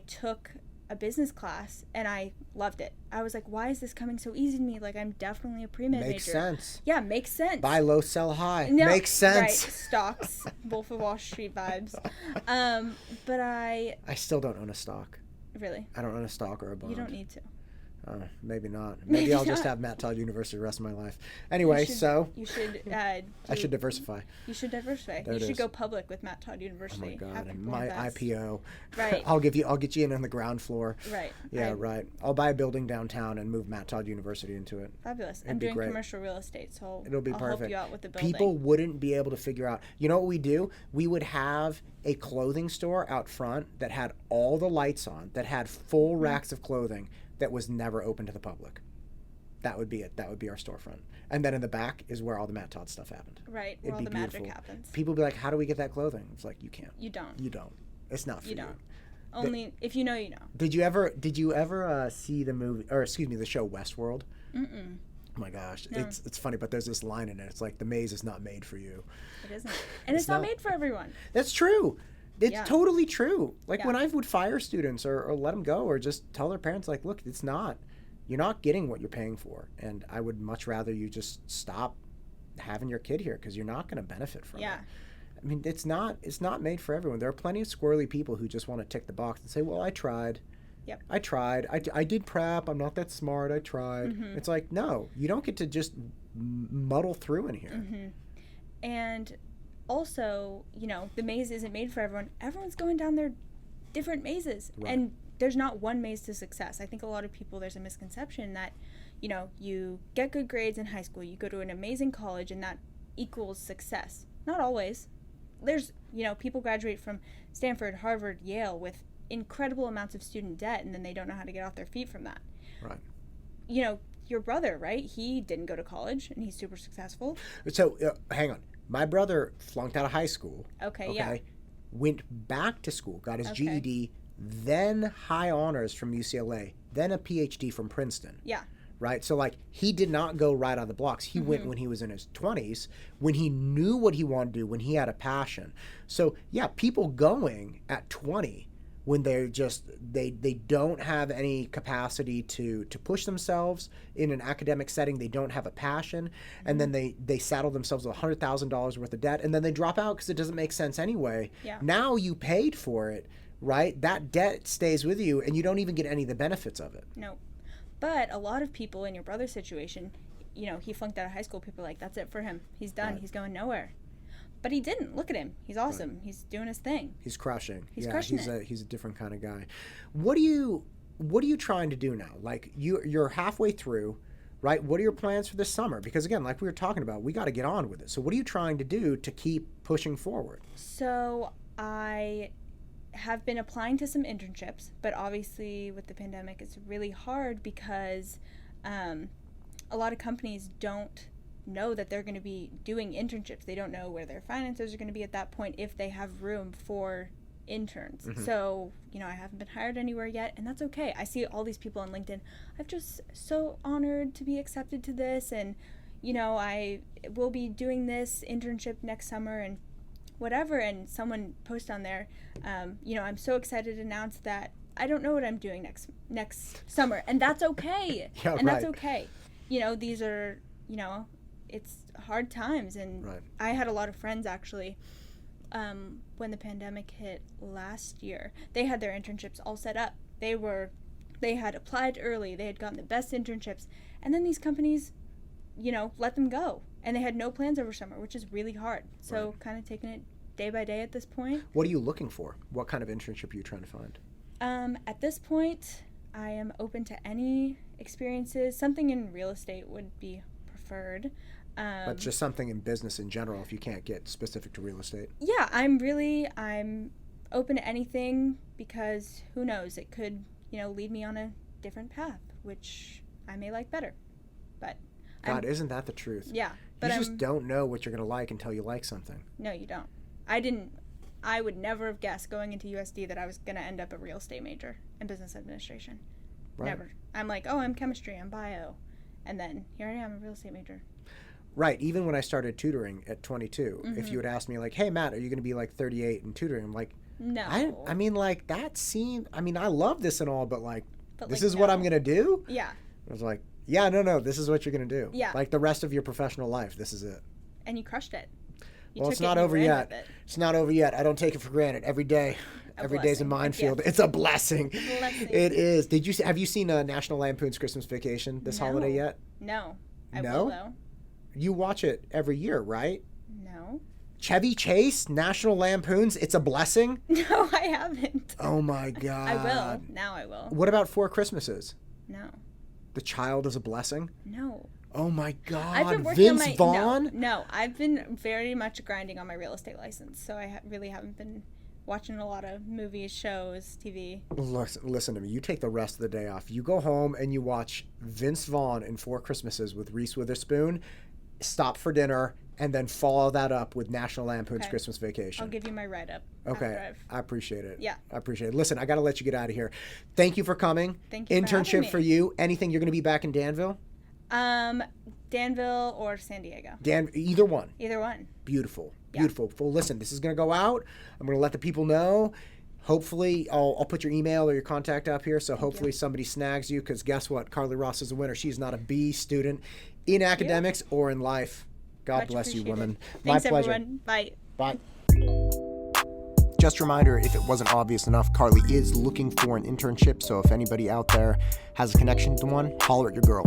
took a business class, and I loved it. I was like, why is this coming so easy to me? Like, I'm definitely a pre-med major. Makes sense. Yeah, makes sense. Buy low, sell high. No, makes sense. Right, stocks, Wolf of Wall Street vibes. But I still don't own a stock. Really? I don't own a stock or a bond. You don't need to. Maybe not. Maybe I'll just have Matt Todd University the rest of my life. Anyway, you should. I should diversify. You should diversify. There you should is. go public with Matt Todd University. Oh my God! And my IPO. Right. I'll get you in on the ground floor. Right. Yeah, right. I'll buy a building downtown and move Matt Todd University into it. Fabulous. I'm doing commercial real estate, so It'll be I'll perfect. help you out with the building. People wouldn't be able to figure out. You know what we do? We would have a clothing store out front that had all the lights on, that had full racks of clothing, that was never open to the public. That would be it. That would be our storefront. And then in the back is where all the Matt Todd stuff happened. Right, It'd where all be the beautiful. magic happens. People would be like, how do we get that clothing? It's like, you can't. You don't. You don't. It's not for you. You don't. Only if you know, you know. Did you ever see the movie, or excuse me, the show Westworld? Mm-mm. Oh my gosh, No. It's funny, but there's this line in it. It's like, the maze is not made for you. It isn't. And it's not made for everyone. That's true. It's totally true. Like when I would fire students or let them go, or just tell their parents, like, look, it's not. You're not getting what you're paying for, and I would much rather you just stop having your kid here, because you're not going to benefit from it. I mean, it's not made for everyone. There are plenty of squirrely people who just want to tick the box and say, well, I tried. Yep. I tried. I did prep. I'm not that smart. I tried. Mm-hmm. It's like, no, you don't get to just muddle through in here. Mm-hmm. And also, the maze isn't made for everyone. Everyone's going down their different mazes. Right. And there's not one maze to success. I think a lot of people, there's a misconception that, you get good grades in high school, you go to an amazing college, and that equals success. Not always. There's, people graduate from Stanford, Harvard, Yale with incredible amounts of student debt, and then they don't know how to get off their feet from that. Right. Your brother, right? He didn't go to college, and he's super successful. So, hang on. My brother flunked out of high school. Okay, yeah. Went back to school, got his GED, then high honors from UCLA, then a PhD from Princeton. Yeah. Right? So, like, he did not go right out of the blocks. He went when he was in his 20s, when he knew what he wanted to do, when he had a passion. So, yeah, people going at 20 when they're just, they don't have any capacity to push themselves in an academic setting. They don't have a passion. And then they saddle themselves with $100,000 worth of debt, and then they drop out because it doesn't make sense anyway. Yeah. Now you paid for it, right? That debt stays with you, and you don't even get any of the benefits of it. No. But a lot of people in your brother's situation, he flunked out of high school. People are like, that's it for him. He's done. Right. He's going nowhere. But he didn't. Look at him. He's awesome. Right. He's doing his thing. He's crushing. He's crushing it. He's a different kind of guy. What are you trying to do now? Like you're halfway through, right? What are your plans for this summer? Because again, like we were talking about, we got to get on with it. So what are you trying to do to keep pushing forward? So I have been applying to some internships, but obviously with the pandemic, it's really hard because a lot of companies don't know that they're going to be doing internships. They don't know where their finances are going to be at that point if they have room for interns. Mm-hmm. So, I haven't been hired anywhere yet, and that's okay. I see all these people on LinkedIn. I'm just so honored to be accepted to this, and, I will be doing this internship next summer and whatever, and someone posted on there, I'm so excited to announce that I don't know what I'm doing next summer, and that's okay. Yeah, and that's okay. These are, it's hard times, and right. I had a lot of friends actually when the pandemic hit last year. They had their internships all set up. They had applied early. They had gotten the best internships, and then these companies, let them go, and they had no plans over summer, which is really hard. So right. Kind of taking it day by day at this point. What are you looking for? What kind of internship are you trying to find? At this point, I am open to any experiences. Something in real estate would be preferred. But just something in business in general, if you can't get specific to real estate. Yeah, I'm open to anything, because who knows, it could, lead me on a different path, which I may like better. But God, isn't that the truth? Yeah. But you just don't know what you're going to like until you like something. No, you don't. I would never have guessed going into USD that I was going to end up a real estate major in business administration. Right. Never. I'm like, I'm chemistry, I'm bio. And then here I am, a real estate major. Right. Even when I started tutoring at 22, mm-hmm. if you had asked me like, hey, Matt, are you going to be like 38 in tutoring? I'm like, no. I mean, like that seemed, I love this and all, but this is what I'm going to do? Yeah. I was like, yeah, no, this is what you're going to do. Yeah. Like the rest of your professional life, this is it. And you crushed it. Well, it's not over yet. It's not over yet. I don't take it for granted. Every day. Every day's a minefield. It's a blessing. It is. Have you seen National Lampoon's Christmas Vacation this holiday yet? No. I will, though. You watch it every year, right? No. Chevy Chase, National Lampoon's It's a Blessing? No, I haven't. Oh, my God. I will. Now I will. What about Four Christmases? No. The Child is a Blessing? No. Oh, my God. I've been working Vince Vaughn? No, I've been very much grinding on my real estate license, so I really haven't been watching a lot of movies, shows, TV. Listen to me. You take the rest of the day off. You go home and you watch Vince Vaughn in Four Christmases with Reese Witherspoon, stop for dinner, and then follow that up with National Lampoon's Christmas Vacation. I'll give you my write-up. Okay. I appreciate it. Yeah. I appreciate it. Listen, I got to let you get out of here. Thank you for coming. Thank you for having me. Internship for you. Anything, you're going to be back in Danville? Danville or San Diego. Either one. Either one. Beautiful. Beautiful. Well, listen, this is going to go out. I'm going to let the people know. Hopefully, I'll put your email or your contact up here, so hopefully somebody snags you, because guess what? Carly Ross is a winner. She's not a B student in academics or in life. God bless you, woman. Thanks, My pleasure. Everyone. Bye. Bye. Just a reminder, if it wasn't obvious enough, Carly is looking for an internship, so if anybody out there has a connection to one, holler at your girl.